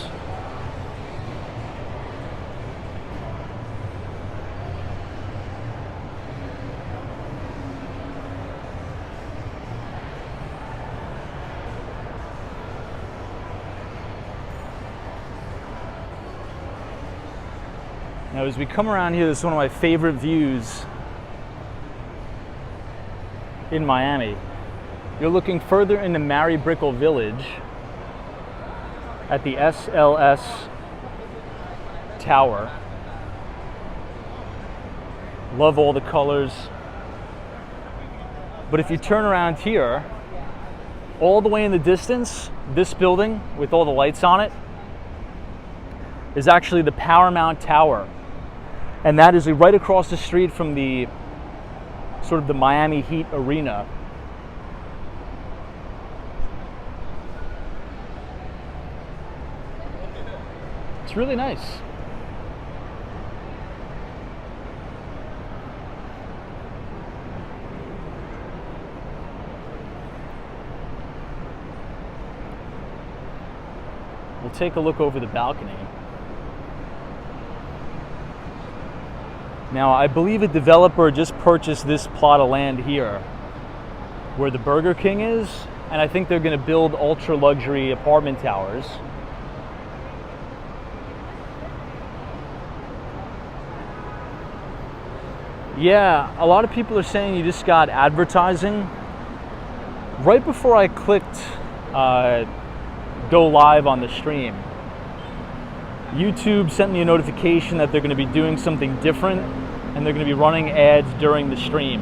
Now, as we come around here, this is one of my favorite views in Miami. You're looking further into Brickell Village at the SLS Tower. Love all the colors. But if you turn around here, all the way in the distance, this building with all the lights on it is actually the Paramount Tower. And that is right across the street from the sort of the Miami Heat arena. It's really nice. We'll take a look over the balcony. Now, I believe a developer just purchased this plot of land here where the Burger King is, and I think they're going to build ultra luxury apartment towers. Yeah, a lot of people are saying you just got advertising. Right before I clicked go live on the stream, YouTube sent me a notification that they're going to be doing something different and they're going to be running ads during the stream.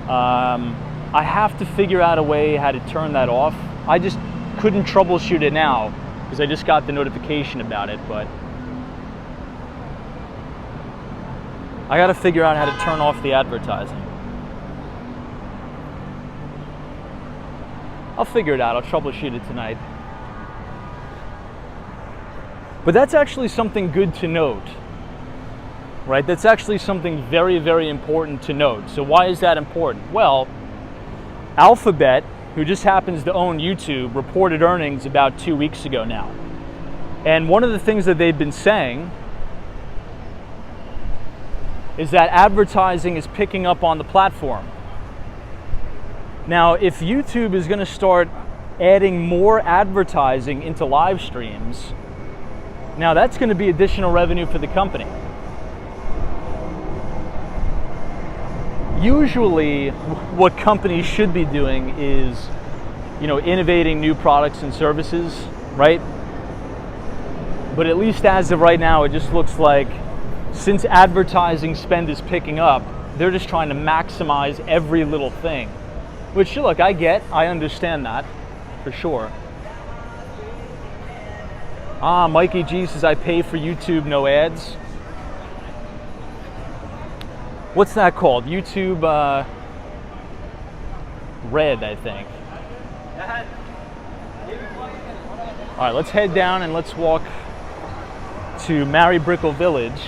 I have to figure out a way how to turn that off. I just couldn't troubleshoot it now because I just got the notification about it, but I got to figure out how to turn off the advertising. I'll figure it out. I'll troubleshoot it tonight. But that's actually something good to note, right? That's actually something very, very important to note. So why is that important? Well, Alphabet, who just happens to own YouTube, reported earnings about 2 weeks ago now. And one of the things that they've been saying is that advertising is picking up on the platform. Now, if YouTube is going to start adding more advertising into live streams, now that's going to be additional revenue for the company. Usually, what companies should be doing is, innovating new products and services, right? But at least as of right now, it just looks like since advertising spend is picking up, they're just trying to maximize every little thing. Which, look, I understand that, for sure. Mikey G says, I pay for YouTube, no ads. What's that called? YouTube Red, I think. All right, let's head down and let's walk to Brickell Village.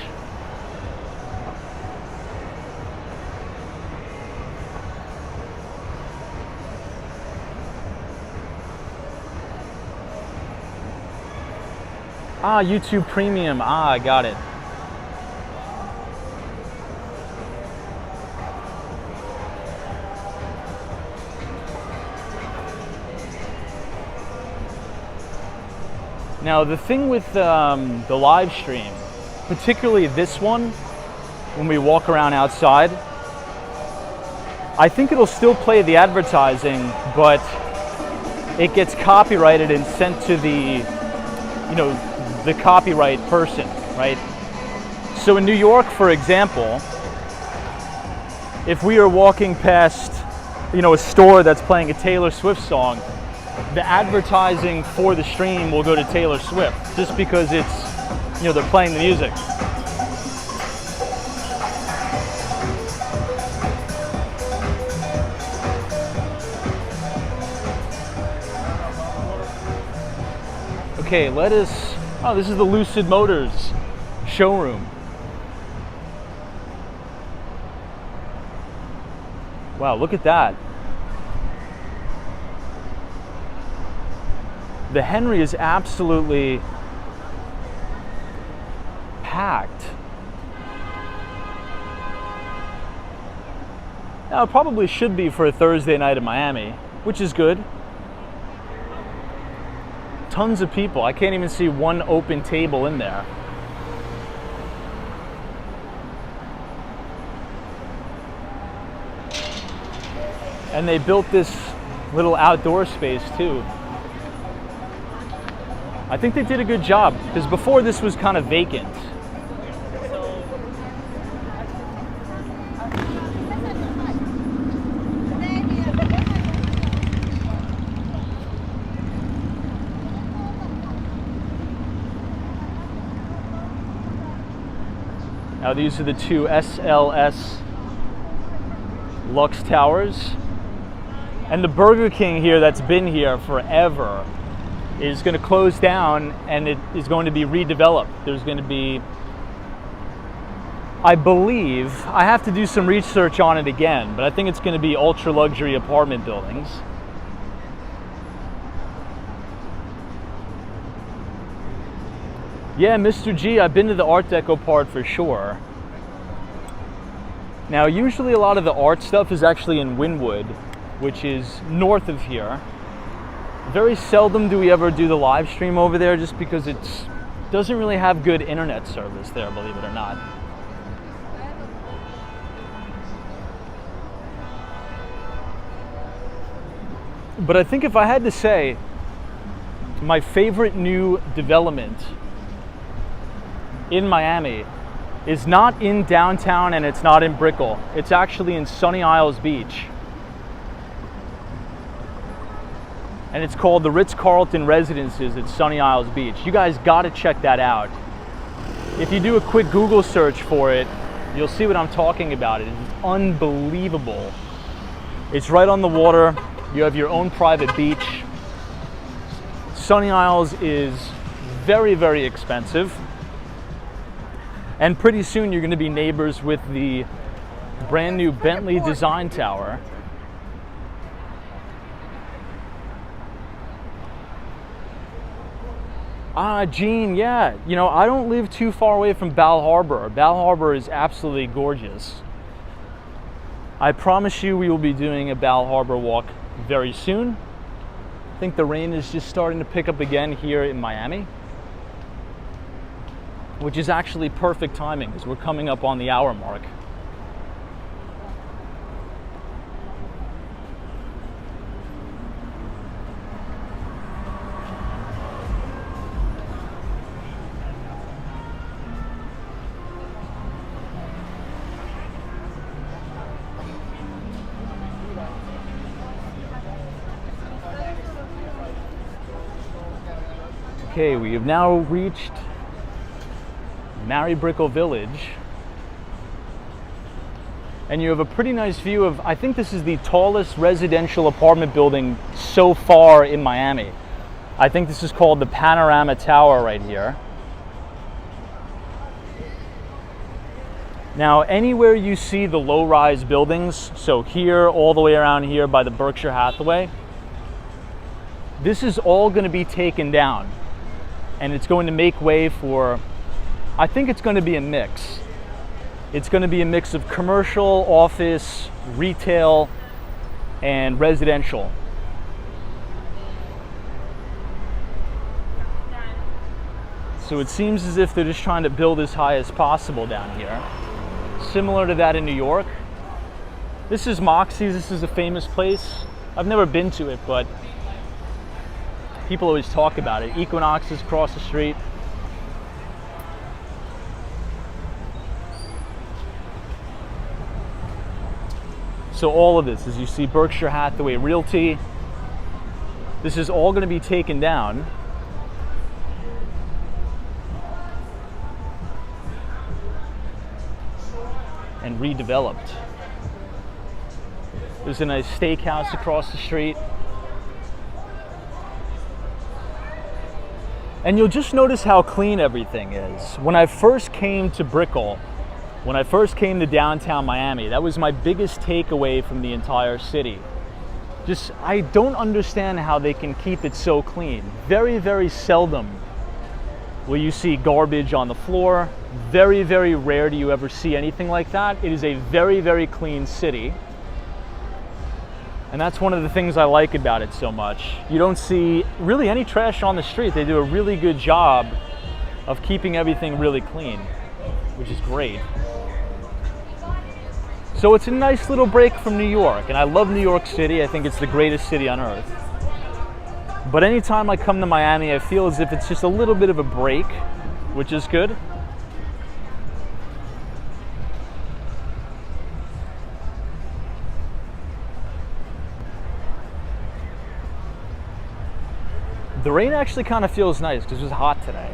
YouTube Premium. I got it. Now, the thing with the live stream, particularly this one, when we walk around outside, I think it'll still play the advertising, but it gets copyrighted and sent to the copyright person, right? So in New York, for example, if we are walking past, a store that's playing a Taylor Swift song, the advertising for the stream will go to Taylor Swift, just because it's, they're playing the music. Okay, this is the Lucid Motors showroom. Wow, look at that. The Henry is absolutely packed. Now, it probably should be for a Thursday night in Miami, which is good. Tons of people. I can't even see one open table in there. And they built this little outdoor space too. I think they did a good job, because before this was kind of vacant. Now these are the two SLS Lux Towers. And the Burger King here that's been here forever is going to close down, and it is going to be redeveloped. There's going to be, I believe, I have to do some research on it again, but I think it's going to be ultra luxury apartment buildings. Yeah, Mr. G, I've been to the Art Deco part for sure. Now, usually a lot of the art stuff is actually in Wynwood, which is north of here. Very seldom do we ever do the live stream over there, just because it doesn't really have good internet service there, believe it or not. But I think if I had to say my favorite new development in Miami is not in downtown, and it's not in Brickell. It's actually in Sunny Isles Beach. And it's called the Ritz-Carlton Residences at Sunny Isles Beach. You guys gotta check that out. If you do a quick Google search for it, you'll see what I'm talking about. It is unbelievable. It's right on the water. You have your own private beach. Sunny Isles is very, very expensive. And pretty soon you're gonna be neighbors with the brand new Bentley Design Tower. Gene, yeah. I don't live too far away from Bal Harbour. Bal Harbour is absolutely gorgeous. I promise you we will be doing a Bal Harbour walk very soon. I think the rain is just starting to pick up again here in Miami, which is actually perfect timing, because we're coming up on the hour mark. Okay, we have now reached Brickell Village. And you have a pretty nice view of, I think this is the tallest residential apartment building so far in Miami. I think this is called the Panorama Tower right here. Now, anywhere you see the low-rise buildings, so here, all the way around here by the Berkshire Hathaway, this is all going to be taken down. And it's going to make way for, I think it's going to be a mix. It's going to be a mix of commercial, office, retail, and residential. So it seems as if they're just trying to build as high as possible down here. Similar to that in New York. This is Moxie's. This is a famous place. I've never been to it, but people always talk about it. Equinox is across the street. So all of this, as you see, Berkshire Hathaway Realty, this is all going to be taken down. And redeveloped. There's a nice steakhouse across the street. And you'll just notice how clean everything is. When I first came to Brickell, when I first came to downtown Miami, that was my biggest takeaway from the entire city. Just, I don't understand how they can keep it so clean. Very, very seldom will you see garbage on the floor. Very, very rare do you ever see anything like that. It is a very, very clean city. And that's one of the things I like about it so much. You don't see really any trash on the street. They do a really good job of keeping everything really clean, which is great. So it's a nice little break from New York, and I love New York City. I think it's the greatest city on earth. But anytime I come to Miami, I feel as if it's just a little bit of a break, which is good. The rain actually kind of feels nice because it was hot today.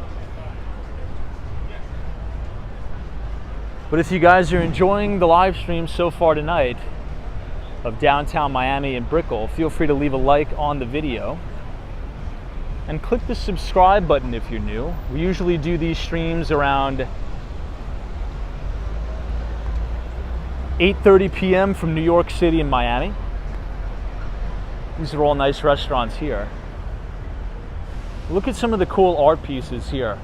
But if you guys are enjoying the live stream so far tonight of downtown Miami and Brickell, feel free to leave a like on the video and click the subscribe button if you're new. We usually do these streams around 8:30 p.m. from New York City and Miami. These are all nice restaurants here. Look at some of the cool art pieces here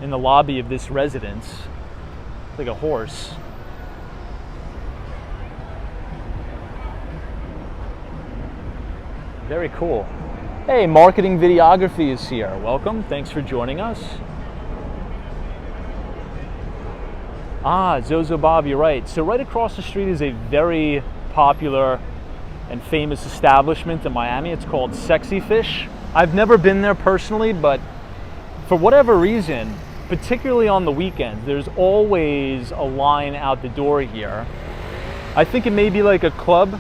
in the lobby of this residence. Like a horse. Very cool. Hey, Marketing Videography is here. Welcome. Thanks for joining us. Ah, Zozo Bob, you're right. So right across the street is a very popular and famous establishment in Miami. It's called Sexy Fish. I've never been there personally, but for whatever reason, particularly on the weekends, there's always a line out the door here. I think it may be like a club.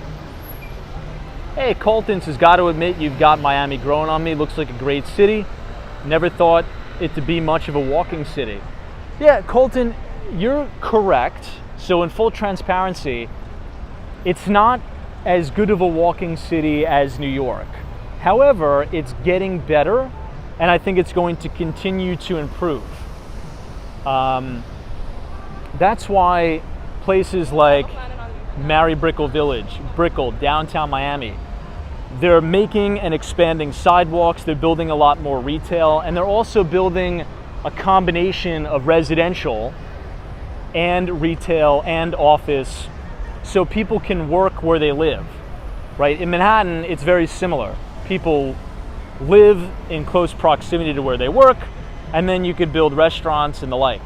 Hey, Colton's has got to admit, you've got Miami growing on me. Looks like a great city. Never thought it to be much of a walking city. Yeah, Colton, you're correct. So in full transparency, it's not as good of a walking city as New York. However, it's getting better, and I think it's going to continue to improve. That's why places like Brickell Village, Brickell, downtown Miami, they're making and expanding sidewalks, they're building a lot more retail, and they're also building a combination of residential and retail and office so people can work where they live, right? In Manhattan, it's very similar. People live in close proximity to where they work, and then you could build restaurants and the like.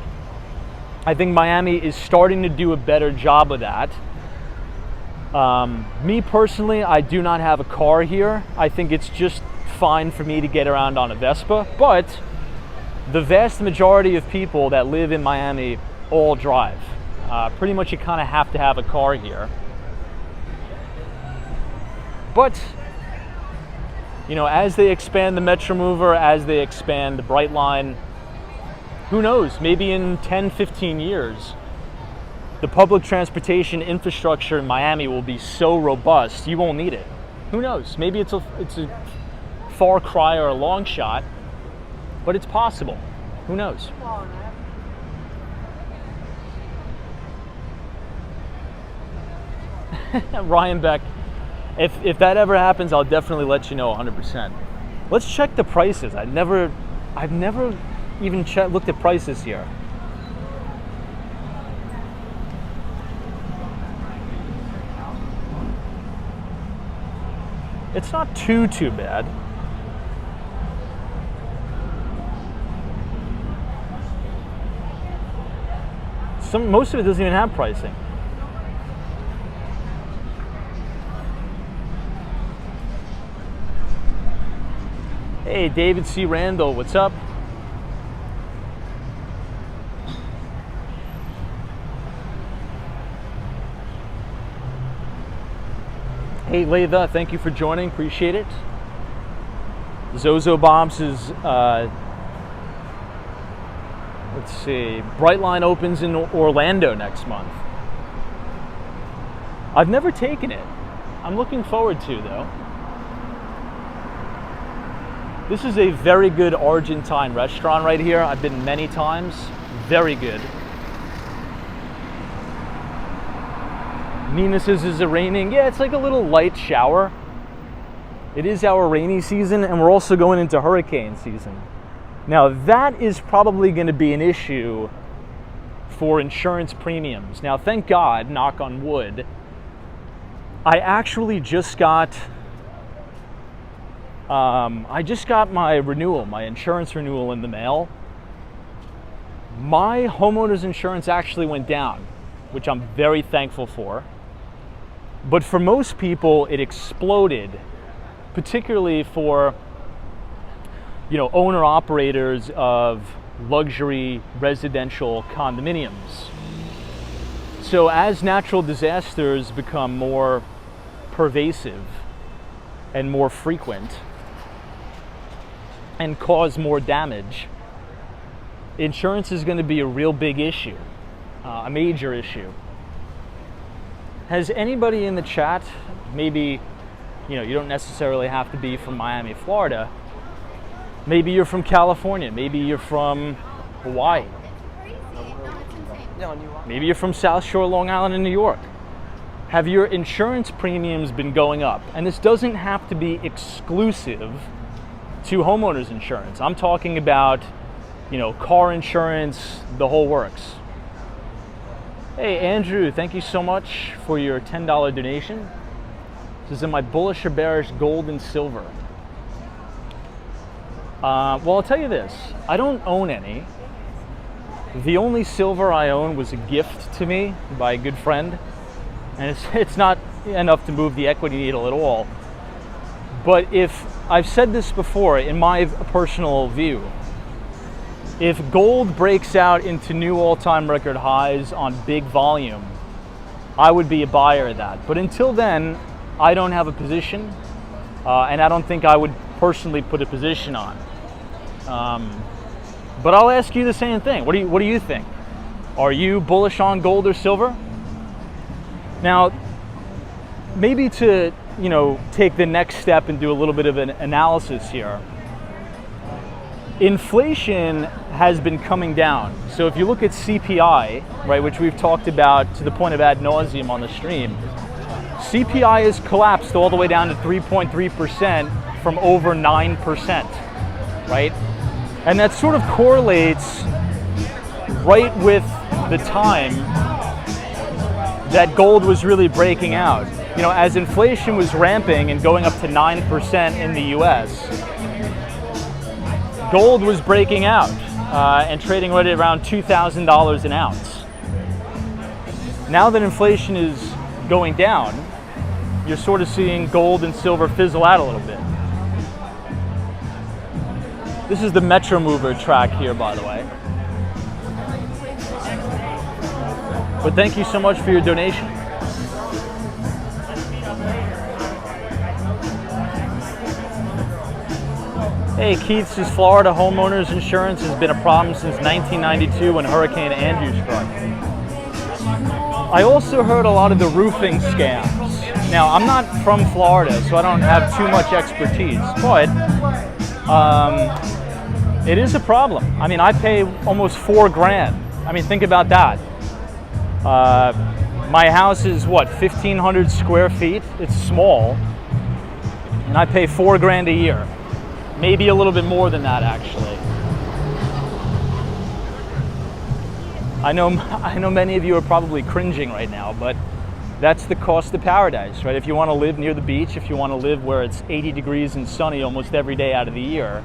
I think Miami is starting to do a better job of that. Me personally, I do not have a car here. I think it's just fine for me to get around on a Vespa, but the vast majority of people that live in Miami all drive. Pretty much you kind of have to have a car here. But You know, as they expand the Metro Mover, as they expand the Brightline, who knows, maybe in 10, 15 years, the public transportation infrastructure in Miami will be so robust, you won't need it. Who knows? Maybe it's a far cry or a long shot, but it's possible. Who knows? Ryan Beck, if that ever happens, I'll definitely let you know 100%. Let's check the prices. I've never even looked at prices here. It's not too bad. Most of it doesn't even have pricing. Hey, David C. Randall, what's up? Hey, Latha, thank you for joining. Appreciate it. Zozo Bobs is, let's see, Brightline opens in Orlando next month. I've never taken it. I'm looking forward to, though. This is a very good Argentine restaurant right here. I've been many times. Very good. Nina says, is it raining? Yeah, it's like a little light shower. It is our rainy season, and we're also going into hurricane season. Now, that is probably going to be an issue for insurance premiums. Now, thank God, knock on wood, I actually just got my renewal, my insurance renewal in the mail. My homeowner's insurance actually went down, which I'm very thankful for. But for most people, it exploded, particularly for, you know, owner-operators of luxury residential condominiums. So as natural disasters become more pervasive and more frequent and cause more damage, insurance is going to be a real big issue, a major issue. Has anybody in the chat, maybe, you know, you don't necessarily have to be from Miami, Florida. Maybe you're from California. Maybe you're from Hawaii. Maybe you're from South Shore, Long Island, and New York. Have your insurance premiums been going up? And this doesn't have to be exclusive to homeowners insurance. I'm talking about, you know, car insurance, the whole works. Hey, Andrew, thank you so much for your $10 donation. This is in my bullish or bearish gold and silver. Well, I'll tell you this. I don't own any. The only silver I own was a gift to me by a good friend. And it's not enough to move the equity needle at all. But if, I've said this before, in my personal view, if gold breaks out into new all-time record highs on big volume, I would be a buyer of that. But until then, I don't have a position, and I don't think I would personally put a position on. But I'll ask you the same thing. What do you think? Are you bullish on gold or silver? Now, maybe to, you know, take the next step and do a little bit of an analysis here. Inflation has been coming down. So if you look at CPI, right, which we've talked about to the point of ad nauseum on the stream, CPI has collapsed all the way down to 3.3% from over 9%, right? And that sort of correlates right with the time that gold was really breaking out. You know, as inflation was ramping and going up to 9% in the US, gold was breaking out and trading right at around $2,000 an ounce. Now that inflation is going down, you're sort of seeing gold and silver fizzle out a little bit. This is the Metro Mover track here, by the way. But thank you so much for your donation. Hey, Keith's Florida homeowners insurance has been a problem since 1992 when Hurricane Andrew struck. I also heard a lot of the roofing scams. Now, I'm not from Florida, so I don't have too much expertise, but it is a problem. I mean, I pay almost $4,000. I mean, think about that. My house is what, 1,500 square feet? It's small, and I pay $4,000 a year. Maybe a little bit more than that, actually. I know many of you are probably cringing right now, but that's the cost of paradise, right? If you want to live near the beach, if you want to live where it's 80 degrees and sunny almost every day out of the year,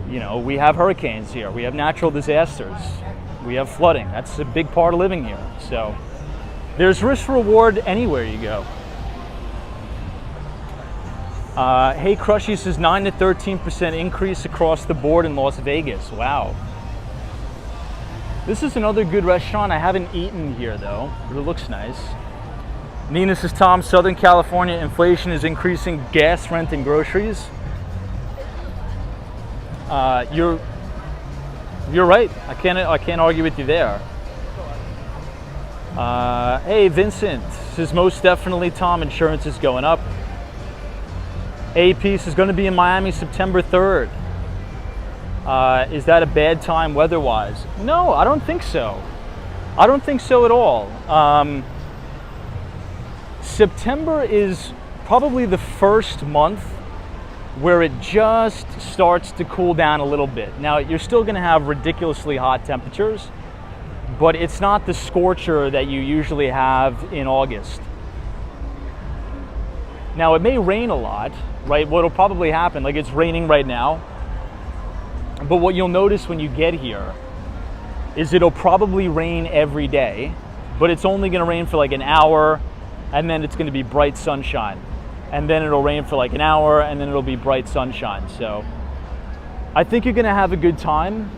you know, we have hurricanes here, we have natural disasters, we have flooding. That's a big part of living here. So there's risk reward anywhere you go. Hey Crushy says 9 to 13% increase across the board in Las Vegas. Wow. This is another good restaurant. I haven't eaten here though, but it looks nice. Nina says, Tom, Southern California inflation is increasing gas, rent, and groceries. You're right. I can't argue with you there. Hey Vincent says, most definitely, Tom, insurance is going up. A-Piece is going to be in Miami September 3rd. Is that a bad time weather-wise? No, I don't think so. I don't think so at all. September is probably the first month where it just starts to cool down a little bit. Now, you're still going to have ridiculously hot temperatures, but it's not the scorcher that you usually have in August. Now, it may rain a lot, right? What'll probably happen, like it's raining right now, but what you'll notice when you get here is it'll probably rain every day, but it's only going to rain for like an hour, and then it's going to be bright sunshine. And then it'll rain for like an hour, and then it'll be bright sunshine. So I think you're going to have a good time.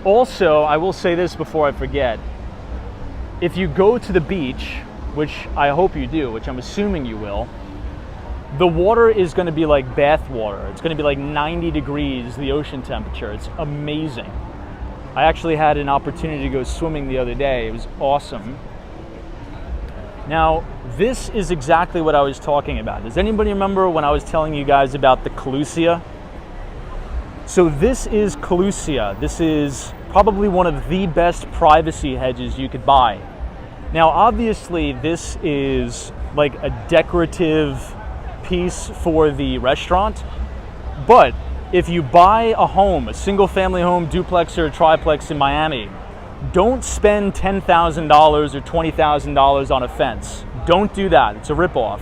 Also, I will say this before I forget. If you go to the beach, which I hope you do, which I'm assuming you will, the water is going to be like bath water. It's going to be like 90 degrees, the ocean temperature. It's amazing. I actually had an opportunity to go swimming the other day. It was awesome. Now, this is exactly what I was talking about. Does anybody remember when I was telling you guys about the Calusia? So this is Calusia. This is probably one of the best privacy hedges you could buy. Now, obviously, this is like a decorative piece for the restaurant, but if you buy a home, a single family home, duplex or a triplex in Miami, don't spend $10,000 or $20,000 on a fence. Don't do that. It's a ripoff.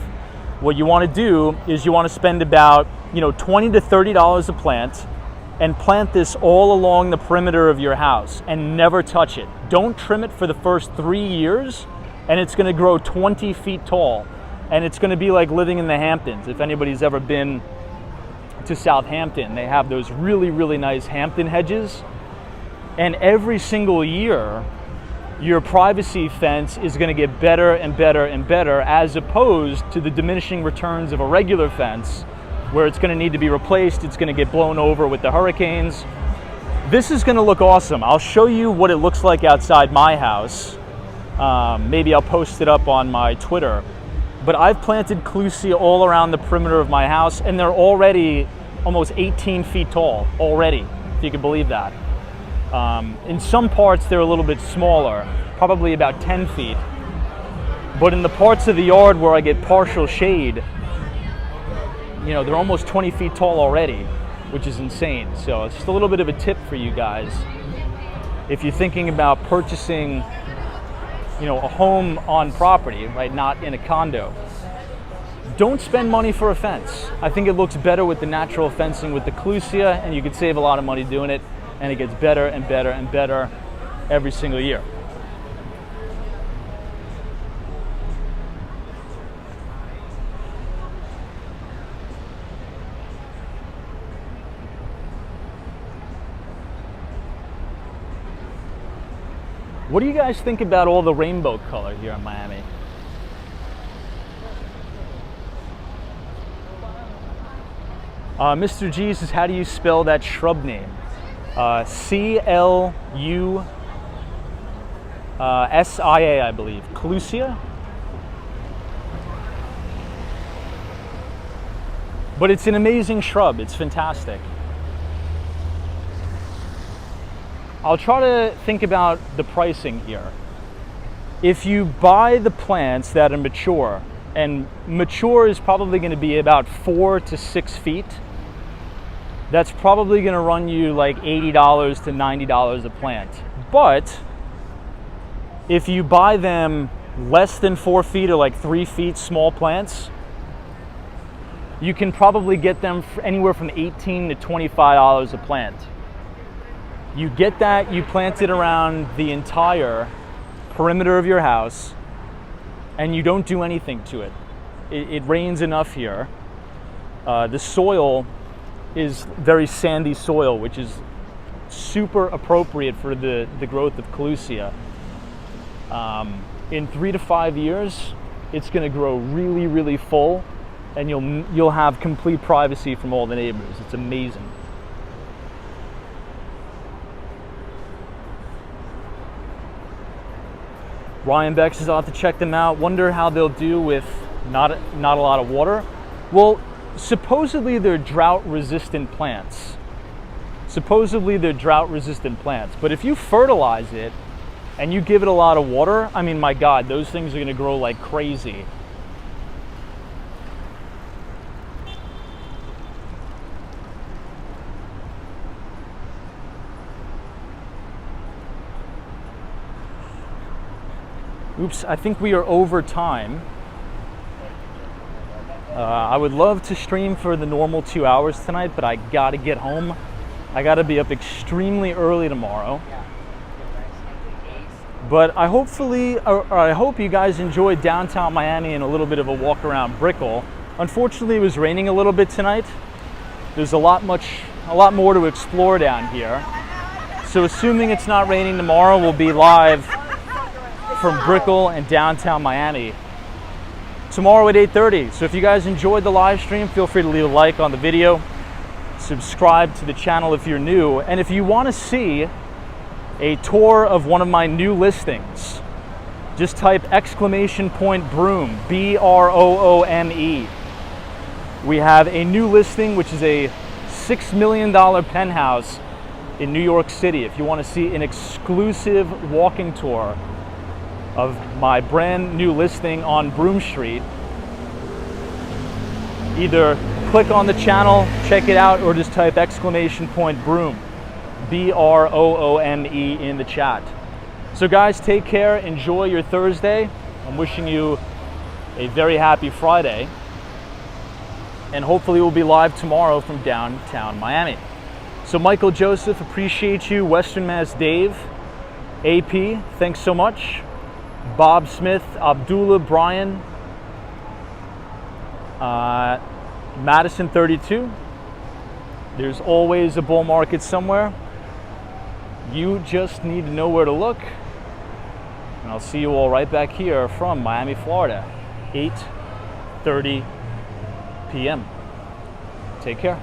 What you want to do is you want to spend about $20 to $30 a plant and plant this all along the perimeter of your house and never touch it. Don't trim it for the first 3 years, and it's going to grow 20 feet tall. And it's going to be like living in the Hamptons. If anybody's ever been to Southampton, they have those really, really nice Hampton hedges. And every single year, your privacy fence is going to get better and better and better, as opposed to the diminishing returns of a regular fence, where it's going to need to be replaced. It's going to get blown over with the hurricanes. This is going to look awesome. I'll show you what it looks like outside my house. Maybe I'll post it up on my Twitter. But I've planted Calusia all around the perimeter of my house, and they're already almost 18 feet tall already, if you can believe that. In some parts, they're a little bit smaller, probably about 10 feet. But in the parts of the yard where I get partial shade, they're almost 20 feet tall already, which is insane. So it's just a little bit of a tip for you guys. If you're thinking about purchasing a home on property, right, not in a condo, don't spend money for a fence. I think it looks better with the natural fencing with the Calusia, and you could save a lot of money doing it, and it gets better and better and better every single year. What do you guys think about all the rainbow color here in Miami? Mr. G says, how do you spell that shrub name? C-L-U-S-I-A, I believe. Clusia? But it's an amazing shrub. It's fantastic. I'll try to think about the pricing here. If you buy the plants that are mature, and mature is probably going to be about 4 to 6 feet, that's probably going to run you like $80 to $90 a plant. But if you buy them less than 4 feet or like 3 feet small plants, you can probably get them for anywhere from $18 to $25 a plant. You get that, you plant it around the entire perimeter of your house, and you don't do anything to it. It rains enough here. The soil is very sandy soil, which is super appropriate for the growth of Clusia. In 3 to 5 years, it's going to grow really, really full, and you'll have complete privacy from all the neighbors. It's amazing. Ryan Beck says, I'll have to check them out. Wonder how they'll do with not a lot of water. Well, supposedly they're drought-resistant plants. But if you fertilize it and you give it a lot of water, I mean, my God, those things are going to grow like crazy. Oops, I think we are over time. I would love to stream for the normal 2 hours tonight, but I gotta get home. I gotta be up extremely early tomorrow. But I hope you guys enjoyed downtown Miami and a little bit of a walk around Brickell. Unfortunately, it was raining a little bit tonight. There's a lot more to explore down here. So assuming it's not raining tomorrow, we'll be live from Brickell and downtown Miami tomorrow at 8:30. So if you guys enjoyed the live stream, feel free to leave a like on the video, subscribe to the channel if you're new, and if you want to see a tour of one of my new listings, just type !Broome, B-R-O-O-M-E. We have a new listing, which is a $6 million penthouse in New York City. If you want to see an exclusive walking tour of my brand new listing on Broome Street, either click on the channel, check it out, or just type !Broome, B-R-O-O-M-E in the chat. So guys, take care, enjoy your Thursday. I'm wishing you a very happy Friday, and hopefully we'll be live tomorrow from downtown Miami. So Michael Joseph, appreciate you. Western Mass Dave, AP, thanks so much. Bob Smith, Abdullah, Brian, Madison 32. There's always a bull market somewhere. You just need to know where to look. And I'll see you all right back here from Miami, Florida, 8:30 p.m. Take care.